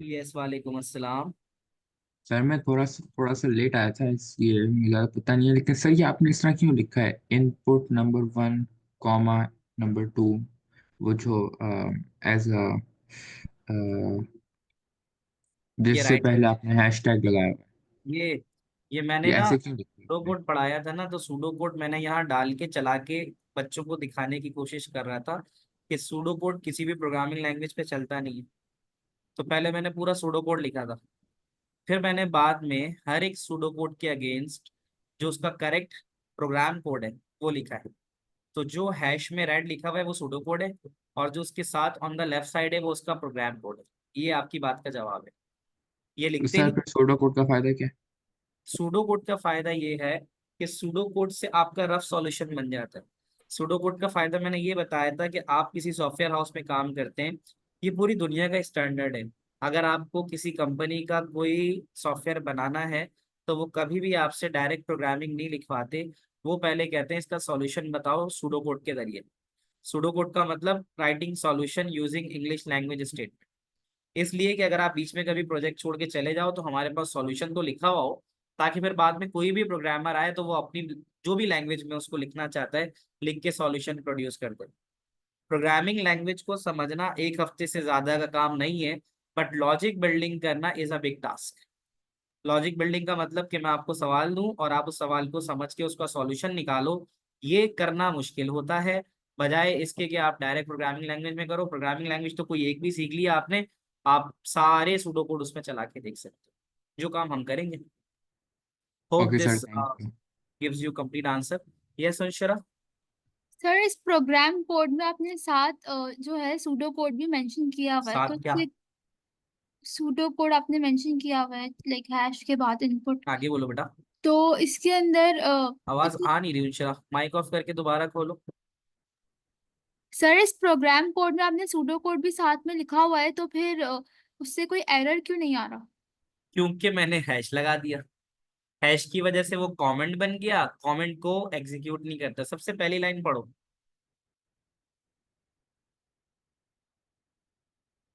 यस, वालेकुम अस्सलाम। सर मैं थोड़ा सा लेट आया था इसलिए मुझे ज़्यादा पता नहीं है, लेकिन सर ये आपने इस तरह क्यों लिखा है इनपुट नंबर 1 कॉमा नंबर 2, वो जो एज अ ये जिससे राइट, पहले आपने हैशटैग लगाया हुआ है, ये ये मैंने ये ना ऐसे क्यों लिखा है सूडो आपने? कोड पढ़ाया था ना, तो सूडो कोड मैंने यहाँ डाल के चला के बच्चों को दिखाने की कोशिश कर रहा था कि सूडो कोड किसी भी प्रोग्रामिंग लैंग्वेज पे चलता नहीं है। तो पहले मैंने पूरा सूडो कोड लिखा था, फिर मैंने बाद में हर एक सूडो कोड के अगेंस्ट जो उसका करेक्ट प्रोग्राम कोड है वो लिखा है। तो जो हैश में रेड लिखा हुआ है वो सूडो कोड है, और जो उसके साथ ऑन द लेफ्ट साइड है वो उसका प्रोग्राम कोड है। ये आपकी बात का जवाब है, ये तो लिखते सर नहीं। फिर सूडो कोड का फायदा क्या है? सूडो कोड का फायदा ये है कि सूडो कोड से आपका रफ सॉल्यूशन बन जाता है। सूडो कोड का फायदा मैंने ये बताया था कि आप किसी सॉफ्टवेयर हाउस में काम करते हैं, ये पूरी दुनिया का स्टैंडर्ड है। अगर आपको किसी कंपनी का कोई सॉफ्टवेयर बनाना है तो वो कभी भी आपसे डायरेक्ट प्रोग्रामिंग नहीं लिखवाते, वो पहले कहते हैं इसका सॉल्यूशन बताओ सूडो कोड के जरिए। सूडो कोड का मतलब writing solution using English language statement. इसलिए कि अगर आप बीच में कभी प्रोजेक्ट छोड़ के चले जाओ तो हमारे पास सॉल्यूशन तो लिखा हुआ हो, ताकि फिर बाद में कोई भी प्रोग्रामर आए तो वो अपनी जो भी लैंग्वेज में उसको लिखना चाहता है लिख के सॉल्यूशन प्रोड्यूस कर दे। प्रोग्रामिंग लैंग्वेज को समझना एक हफ्ते से ज्यादा का काम नहीं है, बट लॉजिक बिल्डिंग करना is a big task. Logic building का मतलब कि मैं आपको सवाल दूं और आप उस सवाल को समझ के उसका सॉल्यूशन निकालो, ये करना मुश्किल होता है। बजाय इसके कि आप डायरेक्ट प्रोग्रामिंग लैंग्वेज में करो, प्रोग्रामिंग लैंग्वेज तो कोई एक भी सीख लिया आपने, आप सारे सूडो कोड उसमें चला के देख सकते हो, जो काम हम करेंगे। Hope okay sir, this thank you. Gives you complete answer. Yes Anshara. Sir इस प्रोग्राम कोड में आपने साथ जो है सूडो कोड भी मेंशन किया हुआ है, तो साथ क्या? इससे सूडो कोड आपने मेंशन किया हुआ है लाइक हैश के बाद इनपुट, आगे बोलो बेटा। तो इसके अंदर आवाज आ नहीं रही अंशरा, माइक ऑफ करके दोबारा खोलो। सर इस प्रोग्राम कोड में आपने सूडो कोड भी साथ में लिखा हुआ है, तो फिर उससे कोई एरर क्यों नहीं आ रहा? क्योंकि मैंने हैश लगा दिया, हैश की वजह से वो कमेंट बन गया, कमेंट को एग्जीक्यूट नहीं करता। सबसे पहली लाइन पढ़ो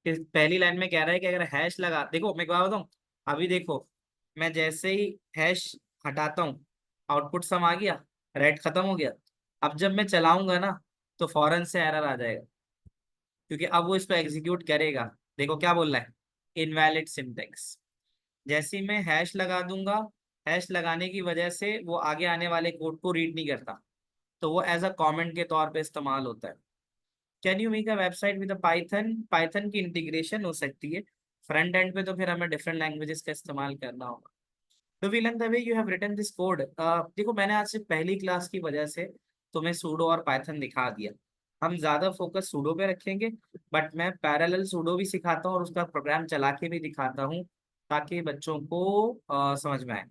कि पहली लाइन में कह रहा है कि अगर हैश लगा, देखो मैं क्या बताऊं, अभी देखो मैं जैसे ही हैश हटाता हूँ आउटपुट सम आ गया, रेड खत्म हो गया। अब जब मैं चलाऊंगा ना तो फौरन से एरर आ जाएगा, क्योंकि अब वो इसको एग्जीक्यूट करेगा। देखो क्या बोल रहा है, इनवैलिड सिंटेक्स। जैसे ही मैं हैश लगा दूंगा, हैश लगाने की वजह से वो आगे आने वाले कोड को रीड नहीं करता, तो वो एज अ कमेंट के तौर पे इस्तेमाल होता है। Can you make a website with Python? Python की इंटीग्रेशन हो सकती है फ्रंट एंड पे, तो फिर हमें डिफरेंट लैंग्वेजेस का इस्तेमाल करना होगा। Do we learn the way you have written this code? देखो मैंने आज से पहली क्लास की वजह से तुम्हें सूडो और पाइथन दिखा दिया। हम ज्यादा फोकस सूडो पे रखेंगे, बट मैं पैरेलल सूडो भी सिखाता हूँ और उसका प्रोग्राम चला के भी दिखाता हूँ, ताकि बच्चों को समझ में आए।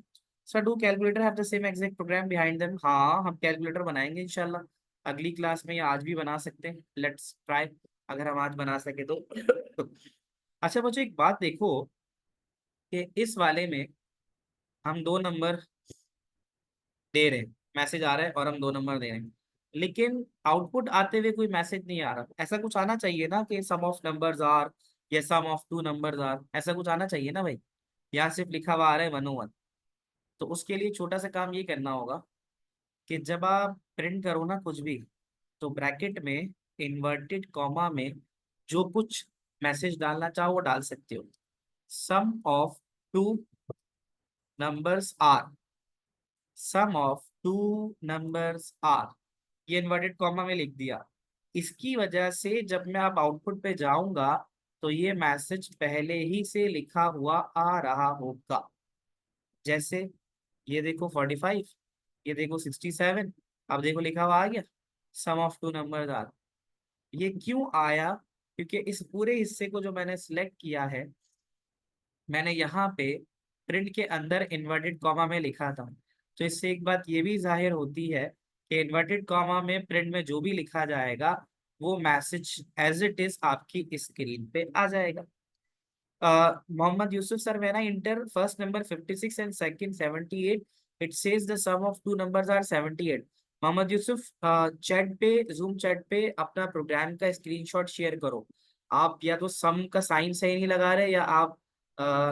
Sir do calculator have the same exact program behind them? हाँ, हम कैलकुलेटर बनाएंगे इंशाल्लाह अगली क्लास में, या आज भी बना सकते हैं। लेट्स ट्राई, अगर हम आज बना सके तो। अच्छा बच्चों एक बात देखो कि इस वाले में हम दो नंबर दे रहे हैं, मैसेज आ रहा है और हम 2 नंबर दे रहे हैं, लेकिन आउटपुट आते हुए कोई मैसेज नहीं आ रहा। ऐसा कुछ आना चाहिए ना कि सम ऑफ नंबर्स आर या सम ऑफ 2 नंबर्स आर, ऐसा कुछ आना चाहिए ना भाई। यहाँ सिर्फ लिखा हुआ आ रहा है 101। तो उसके लिए छोटा सा काम ये करना होगा कि जब आप प्रिंट करो ना कुछ भी, तो ब्रैकेट में इन्वर्टेड कॉमा में जो कुछ मैसेज डालना चाहो वो डाल सकते हो। Sum of 2 numbers are, sum of 2 numbers are, ये इन्वर्टेड कॉमा में लिख दिया। इसकी वजह से जब मैं अब आउटपुट पे जाऊंगा तो ये मैसेज पहले ही से लिखा हुआ आ रहा होगा। जैसे ये देखो 45, ये देखो 67, अब देखो लिखा हुआ आ गया सम ऑफ 2 नंबर्स आर। ये क्यों आया? क्योंकि इस पूरे हिस्से को जो मैंने सिलेक्ट किया है, मैंने यहाँ पे प्रिंट के अंदर इन्वर्टेड कॉमा में लिखा था। तो इससे एक बात ये भी जाहिर होती है कि इन्वर्टेड कॉमा में प्रिंट में जो भी लिखा जाएगा वो मैसेज एज इट इज आपकी स्क्रीन पे आ जाएगा। Muhammad Yusuf sir, when I enter first number 56 and second 78, it says the sum of 2 numbers are 78. Mohammad Yusuf, chat पे, जूम चैट पे अपना प्रोग्राम का स्क्रीनशॉट शेयर करो। आप या तो सम का साइन सही नहीं लगा रहे या आप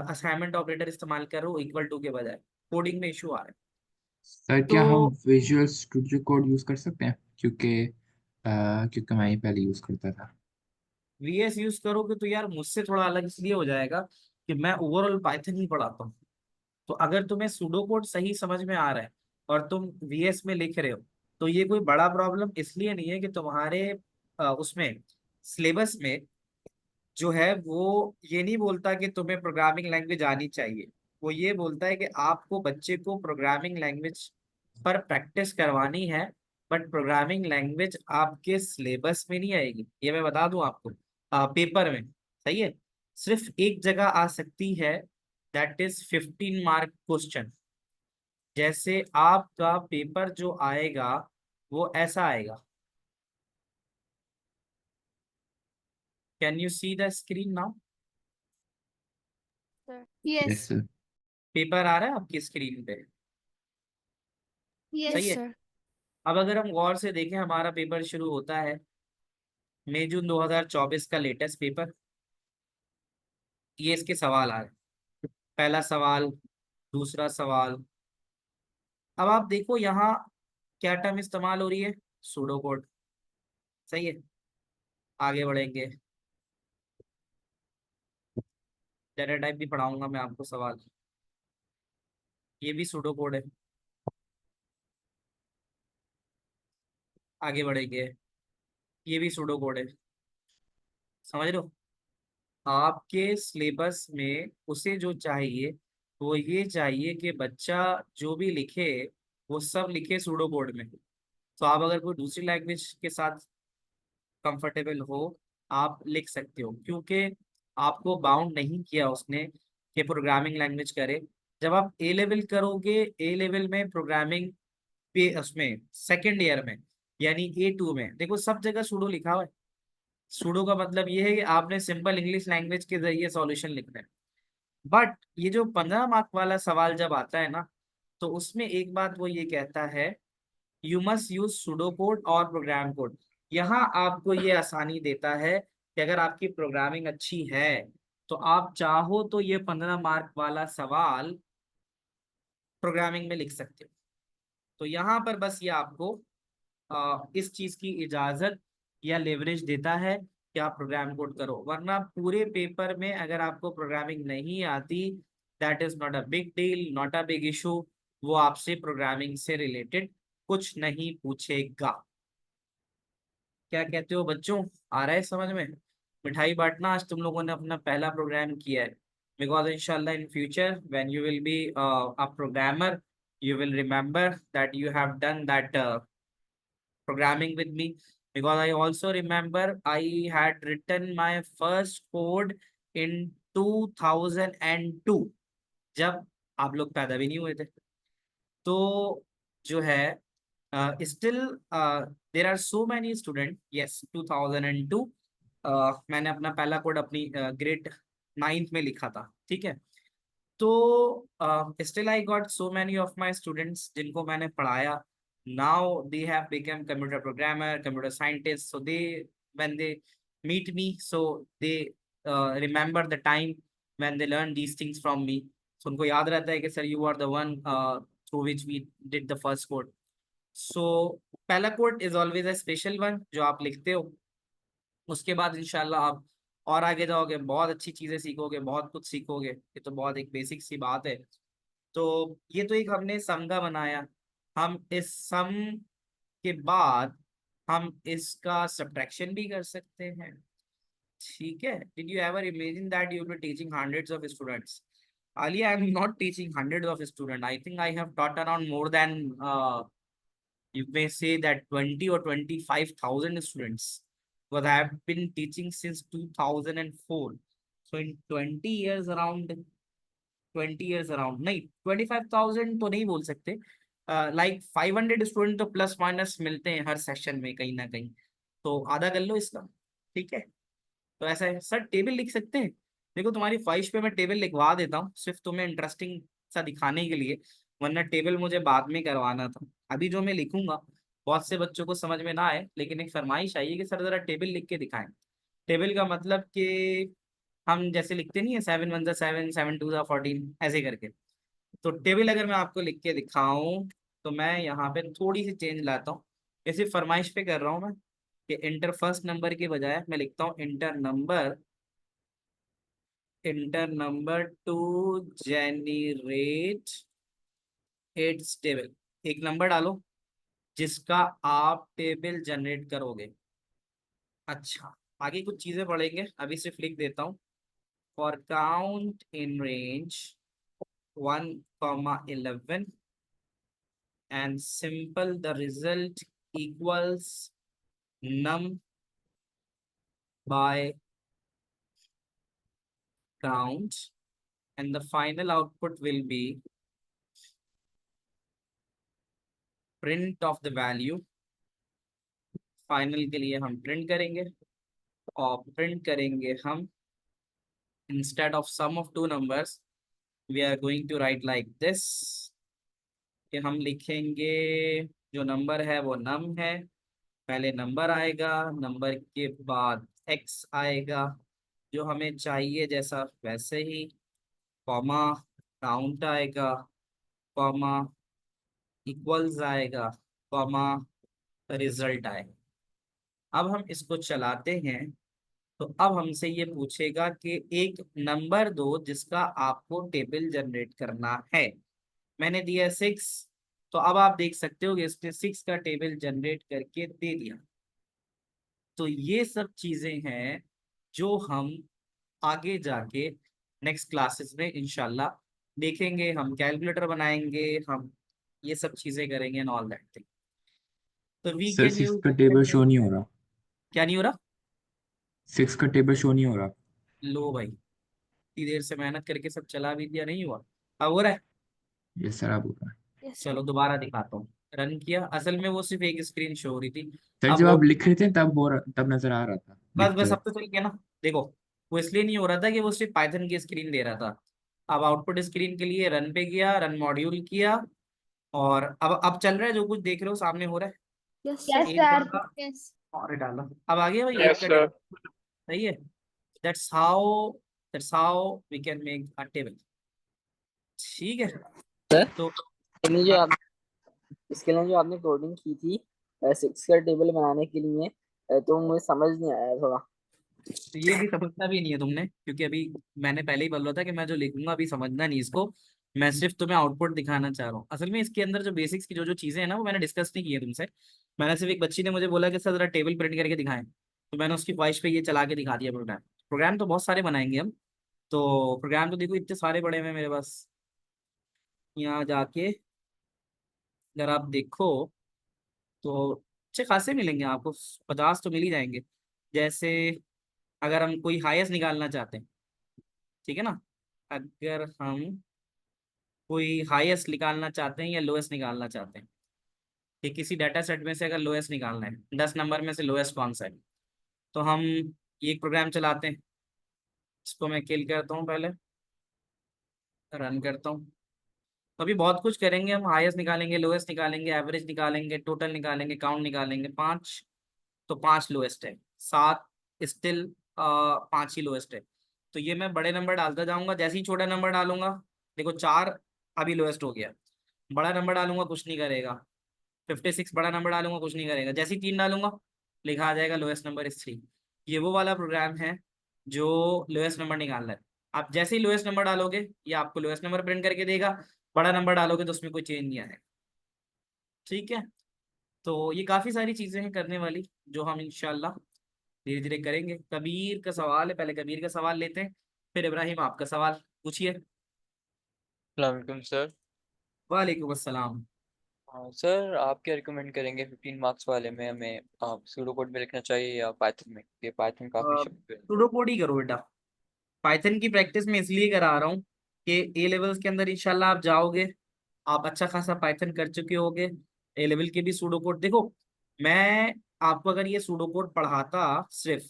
असाइनमेंट ऑपरेटर इस्तेमाल कर रहे हो इक्वल टू के बजाय, कोडिंग में इशू आ रहा है। सर तो क्या हम विजुअल स्टूडियो कोड यूज कर सकते हैं? क्योंकि मैं ही पहले यूज करता था। वीएस यूज करोगे तो यार मुझसे थोड़ा अलग इसलिए हो जाएगा कि मैं ओवरऑल पाइथन ही पढ़ाता हूँ। तो अगर तुम्हें सूडो कोड सही समझ में आ रहा है और तुम वीएस में लिख रहे हो तो ये कोई बड़ा प्रॉब्लम इसलिए नहीं है कि तुम्हारे उसमें सिलेबस में जो है वो ये नहीं बोलता कि तुम्हें प्रोग्रामिंग लैंग्वेज आनी चाहिए। वो ये बोलता है कि आपको बच्चे को प्रोग्रामिंग लैंग्वेज पर प्रैक्टिस करवानी है, बट प्रोग्रामिंग लैंग्वेज आपके सिलेबस में नहीं आएगी। ये मैं बता दूं आपको, पेपर में, सही है, सिर्फ एक जगह आ सकती है, दैट इज 15 मार्क क्वेश्चन। जैसे आपका पेपर जो आएगा वो ऐसा आएगा। Can you see the screen now? Yes yes sir. Paper आ रहा है आपकी स्क्रीन पे, यस सही है। सर। अब अगर हम गौर से देखें, हमारा पेपर शुरू होता है मई जून 2024 का लेटेस्ट पेपर। ये इसके सवाल आ रहे हैं, पहला सवाल, दूसरा सवाल। अब आप देखो यहाँ क्या टर्म इस्तेमाल हो रही है, सूडो कोड, सही है। आगे बढ़ेंगे, डाटा टाइप भी पढ़ाऊंगा मैं आपको सवाल, ये भी सूडो कोड है। आगे बढ़ेंगे, ये भी सूडो कोड है। समझ रहे हो? आपके सिलेबस में उसे जो चाहिए वो ये चाहिए कि बच्चा जो भी लिखे वो सब लिखे सूडो कोड में। तो आप अगर कोई दूसरी लैंग्वेज के साथ कंफर्टेबल हो आप लिख सकते हो, क्योंकि आपको बाउंड नहीं किया उसने कि प्रोग्रामिंग लैंग्वेज करे। जब आप ए लेवल करोगे, ए लेवल में प्रोग्रामिंग पे उसमें सेकेंड ईयर में यानी A2 में देखो सब जगह सूडो लिखा हुआ है। सूडो का मतलब ये है कि आपने सिंपल इंग्लिश लैंग्वेज के जरिए सॉल्यूशन लिखना है। बट ये जो 15 मार्क वाला सवाल जब आता है ना, तो उसमें एक बात वो ये कहता है, you must use pseudo code और प्रोग्राम कोड। यहाँ आपको ये आसानी देता है कि अगर आपकी प्रोग्रामिंग अच्छी है तो आप चाहो तो ये 15 मार्क वाला सवाल प्रोग्रामिंग में लिख सकते हो। तो यहाँ पर बस ये आपको इस चीज की इजाजत या लेवरेज देता है कि आप प्रोग्राम कोड करो, वरना पूरे पेपर में अगर आपको प्रोग्रामिंग नहीं आती, that is not a big deal, not a big issue. वो आपसे प्रोग्रामिंग से रिलेटेड कुछ नहीं पूछेगा। क्या कहते हो बच्चों, आ रहा है समझ में? मिठाई बांटना, आज तुम लोगों ने अपना पहला प्रोग्राम किया है, बिकॉज इंशाल्लाह in future when you will be a programmer you will remember that you have done that programming with me, because I also remember I had written my first code in 2002, जब आप लोग पैदा भी नहीं हुए थे। तो जो है still there are so many student, yes 2002 मैंने अपना पहला कोड अपनी ग्रेड 9th में लिखा था, ठीक है। तो still I got so many of my students जिनको मैंने पढ़ाया. Now they have become computer programmer, computer scientist. So they when they meet me, so they remember the time when they learn these things from me. So उनको याद रहता है कि sir you are the one through which we did the first code. So पहला code is always a special one जो आप लिखते हो. उसके बाद इंशाल्लाह आप और आगे जाओगे, बहुत अच्छी चीजें सीखोगे, बहुत कुछ सीखोगे. ये तो बहुत एक बेसिक सी बात है. तो ये तो एक हमने सम का बनाया. हम इस सम के बाद हम इसका सब्ट्रैक्शन भी कर सकते हैं. ठीक है. Did you ever imagine that you will be teaching hundreds of students? Ali, I am not teaching hundreds of students. I think I have taught around more than you may say that 20 or 25,000 students, because I have been teaching since 2004. So in 20 years around, 20 years around, नहीं 25,000 तो नहीं बोल सकते, like 500 student तो plus minus मिलते हैं हर session में कहीं ना कहीं. तो आधा कर लो इसका. ठीक है. तो ऐसा है सर, टेबल लिख सकते हैं. देखो तुम्हारी ख्वाहिश पे मैं टेबल लिखवा देता हूँ, सिर्फ तुम्हें इंटरेस्टिंग सा दिखाने के लिए, वरना टेबल मुझे बाद में करवाना था. अभी जो मैं लिखूंगा बहुत से बच्चों को समझ में ना आए, लेकिन एक फरमाइश आई है कि सर जरा टेबल लिख के दिखाएं. टेबल का मतलब कि हम जैसे लिखते नहीं है 7 1 7 7 2 14 ऐसे करके. तो टेबल अगर मैं आपको लिख के दिखाऊं तो मैं यहाँ पे थोड़ी सी चेंज लाता हूँ. ऐसे फरमाइश पे कर रहा हूँ मैं कि इंटर फर्स्ट नंबर के बजाय मैं लिखता हूँ inter number two generate it's table. एक नंबर डालो जिसका आप टेबल जनरेट करोगे. अच्छा, आगे कुछ चीजें पढ़ेंगे, अभी सिर्फ लिख देता हूँ. For count in range 1, 11 and simple the result equals num by count, and the final output will be print of the value. Final के लिए हम प्रिंट करेंगे, और प्रिंट करेंगे हम instead of sum of two numbers we are going to write like this, कि हम लिखेंगे जो नंबर है वो नम है. पहले नंबर आएगा, नंबर के बाद एक्स आएगा जो हमें चाहिए जैसा वैसे ही, कॉमा काउंट आएगा, कॉमा इक्वल्स आएगा, कॉमा रिजल्ट आएगा. अब हम इसको चलाते हैं तो अब हमसे ये पूछेगा कि एक नंबर दो जिसका आपको टेबल जनरेट करना है. मैंने दिया 6, तो अब आप देख सकते हो कि इसने 6 का टेबल जनरेट करके दे दिया. तो ये सब चीजें हैं जो हम आगे जाके नेक्स्ट क्लासेस में इंशाल्लाह देखेंगे. हम कैलकुलेटर बनाएंगे, हम ये सब चीजें करेंगे एंड ऑल दैट थिंग. तो वी सर कैन 6 यूज. का टेबल शो नहीं हो रहा. क्या नहीं हो रहा? 6 का टेबल शो नहीं हो रहा. लो भाई, इतनी देर से मेहनत करके सब चला भी दिया, नहीं हुआ. अब हो रहा है. ये सर आप बोल रहे हैं. यस चलो दोबारा दिखाता हूँ. रन किया, असल में वो सिर्फ एक स्क्रीन शो हो रही थी. सर अब जब वो आप लिख रहे थे तब नजर आ रहा था बस लिखते बस हुए. अब तो चल गया ना. देखो, वो इसलिए नहीं हो रहा था कि वो सिर्फ पाइथन की स्क्रीन दे रहा था. अब आउटपुट स्क्रीन के लिए रन पे गया, रन मॉड्यूल किया, और अब चल रहा है. जो कुछ देख रहे हो सामने हो रहा है. यस Yes, एक sir. डाला यस और डाला, अब आ गया भाई Yes, एक का sir. टेबल. सही है. That's how we can make a table. ठीक है. सर तो इसके लिए जो आपने कोडिंग की थी 6 का टेबल बनाने के लिए, तो मुझे समझ नहीं आया थोड़ा. तो ये भी समझना भी नहीं है तुमने, क्योंकि अभी मैंने पहले ही बोला था कि मैं जो लिखूंगा अभी समझना नहीं इसको. मैं सिर्फ तुम्हें आउटपुट दिखाना चाह रहा हूँ. असल में इसके अंदर जो बेसिक्स की जो जो चीजें हैं ना, वो मैंने डिस्कस नहीं की है तुमसे. मैंने सिर्फ, एक बच्ची ने मुझे बोला कि सर जरा टेबल प्रिंट करके दिखाएं, तो मैंने उसकी ख्वाहिश पे ये चला के दिखा दिया प्रोग्राम. प्रोग्राम तो बहुत सारे बनाएंगे हम. तो प्रोग्राम तो देखो इतने सारे बड़े हुए हैं मेरे पास. यहाँ जाके अगर आप देखो तो अच्छे खासे मिलेंगे आपको, 50 तो मिल ही जाएंगे. जैसे अगर हम कोई हाईएस्ट निकालना चाहते हैं, ठीक है ना, अगर हम कोई हाईएस्ट निकालना चाहते हैं या लोएस्ट निकालना चाहते हैं, कि किसी डाटा सेट में से अगर लोएस्ट निकालना है, 10 नंबर में से लोएस्ट कौन सा है, तो हम ये एक प्रोग्राम चलाते हैं. इसको मैं किल करता हूँ पहले. रन करता हूँ। तो अभी बहुत कुछ करेंगे हम, हाईएस्ट निकालेंगे, लोएस्ट निकालेंगे, एवरेज निकालेंगे, टोटल निकालेंगे, काउंट निकालेंगे। 5, तो 5 लोएस्ट है। 7 स्टिल 5 ही लोएस्ट है। तो ये मैं बड़े नंबर डालता जाऊंगा, जैसे ही छोटा नंबर डालूंगा, देखो 4 अभी लोएस्ट हो गया, बड़ा नंबर डालूंगा कुछ नहीं करेगा। 56 बड़ा नंबर डालूंगा कुछ नहीं करेगा, जैसे ही 3 डालूंगा लिखा आ जाएगा लोएस्ट नंबर इज 3। ये वो वाला प्रोग्राम है जो लोएस्ट नंबर निकालना है। आप जैसे ही लोएस्ट नंबर डालोगे ये आपको लोएस्ट नंबर प्रिंट करके देगा, बड़ा नंबर डालोगे तो उसमें कोई चेंज नहीं आएगा। ठीक है, तो ये काफ़ी सारी चीज़ें हैं करने वाली, जो हम इंशाल्लाह धीरे धीरे करेंगे। कबीर का सवाल है, पहले कबीर का सवाल लेते हैं, फिर इब्राहिम आपका सवाल पूछिए। अस्सलाम सर। वालेकुम अस्सलाम। हाँ सर, आप क्या रिकमेंड करेंगे 15 मार्क्स वाले में हमें सूडो कोड में लिखना चाहिए या पाइथन में? ये पाइथन काफ़ी शब्द है। सूडो कोड ही करो बेटा। पाइथन की प्रैक्टिस में इसलिए करा रहा हूँ कि ए लेवल्स के अंदर इंशाल्लाह आप जाओगे, आप अच्छा खासा पाइथन कर चुके होगे। ए लेवल के भी सूडो कोड देखो, मैं आपको अगर ये सूडो कोड पढ़ाता सिर्फ,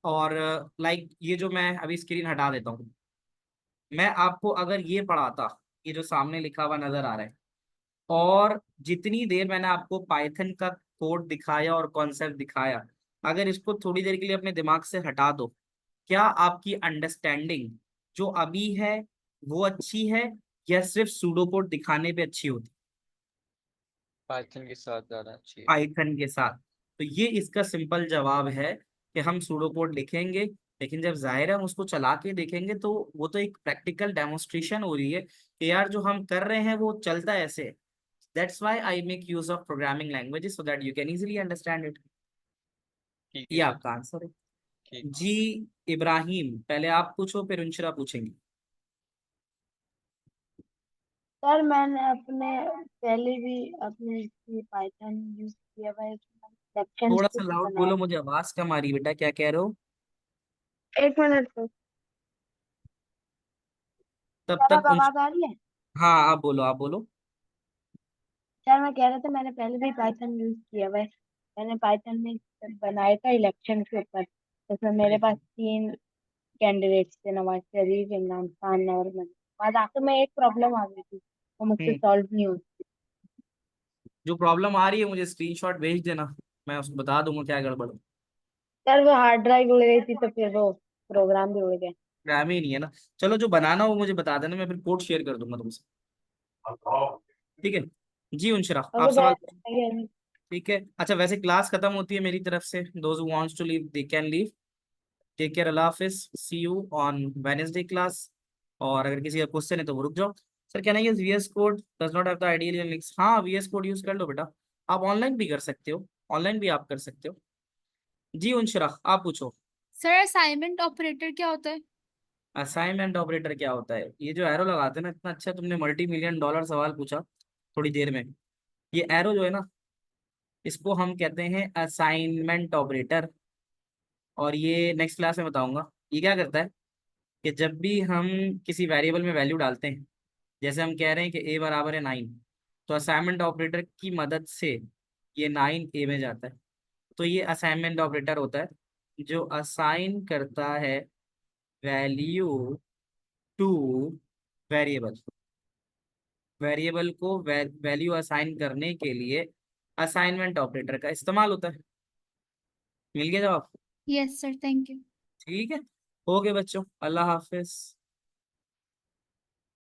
और लाइक ये जो मैं अभी स्क्रीन हटा देता हूँ, मैं आपको अगर ये पढ़ाता, ये जो सामने लिखा हुआ नजर आ रहा है, और जितनी देर मैंने आपको पाइथन का कोड दिखाया और कॉन्सेप्ट दिखाया, अगर इसको थोड़ी देर के लिए अपने दिमाग से हटा दो, क्या आपकी अंडरस्टैंडिंग जो अभी है वो अच्छी है, या सिर्फ सूडो कोड दिखाने पे अच्छी होती? पाइथन के साथ ज़्यादा अच्छी है। पाइथन के साथ। तो ये इसका सिंपल जवाब है कि हम सूडो कोड लिखेंगे, लेकिन जब जाहिर है हम उसको चला के देखेंगे तो वो तो एक प्रैक्टिकल डेमोन्स्ट्रेशन हो रही है कि यार जो हम कर रहे हैं वो चलता है ऐसे। That's why I make use of programming languages so that you can easily understand it. ठीक है ये सर। आपका आंसर है ठीक। जी। इब्राहिम पहले आप पूछो, फिर उनशरा पूछेंगे। सर मैंने अपने पहले भी अपने पाइथन यूज किया हुआ है, सेक्शंस थोड़ा सा कुछ लाउड बनाए। बोलो, मुझे आवाज कम आ रही है बेटा, क्या कह रहे हो? एक मिनट सर। तब सर अब तक आवाज आ रही है? हाँ आप बोलो, आप बोलो। सर मैं कह रहा था मैंने पहले भी पाइथन यूज किया हुआ है। मैंने पाइथन में बनाया था इलेक्शन के ऊपर, उसमें मेरे पास 3 कैंडिडेट्स थे, नवाज शरीफ, इमरान खान और मैं। बाद आखिर में एक प्रॉब्लम आ गई थी, वो मुझसे हम्म सॉल्व नहीं होती। जो प्रॉब्लम आ रही है मुझे स्क्रीनशॉट भेज देना, मैं उसको बता दूंगा क्या गड़बड़ है। सर वो हार्ड ड्राइव उड़ गई थी, तो फिर वो प्रोग्राम भी उड़ गया। प्रोग्राम ही नहीं है ना। चलो जो बनाना हो मुझे बता देना, मैं फिर कोड शेयर कर दूंगा तुमसे। ठीक है जी। उनशरा आप ओके सवाल। सर। ठीक है, अच्छा वैसे क्लास खत्म होती है मेरी तरफ से, those who wants to leave they can leave. Take care, अल्लाह हाफिज, see you on Wednesday class. और अगर किसी का क्वेश्चन है तो वो रुक जाओ। Sir can I use VS code, does not have the ideal links? हाँ वीएस कोड यूज कर लो बेटा, आप ऑनलाइन भी कर सकते हो, ऑनलाइन भी आप कर सकते हो। जी उनशरा आप पूछो। सर असाइनमेंट ऑपरेटर क्या होता है? असाइनमेंट ऑपरेटर क्या होता है? ये जो एरो लगाते हैं ना, इतना अच्छा तुमने मल्टी मिलियन डॉलर सवाल पूछा थोड़ी देर में। ये एरो जो है ना, इसको हम कहते हैं असाइनमेंट ऑपरेटर। और ये नेक्स्ट क्लास में बताऊंगा ये क्या करता है। कि जब भी हम किसी वेरिएबल में वैल्यू डालते हैं, जैसे हम कह रहे हैं कि a बराबर है 9, तो असाइनमेंट ऑपरेटर की मदद से ये 9 a में जाता है। तो ये असाइनमेंट ऑपरेटर होता है जो असाइन करता है वैल्यू टू वेरिएबल। वेरिएबल को वैल्यू असाइन करने के लिए असाइनमेंट ऑपरेटर का इस्तेमाल होता है। मिल गया जवाब? Yes sir, thank you. ठीक है, हो गए बच्चों, अल्लाह हाफिज।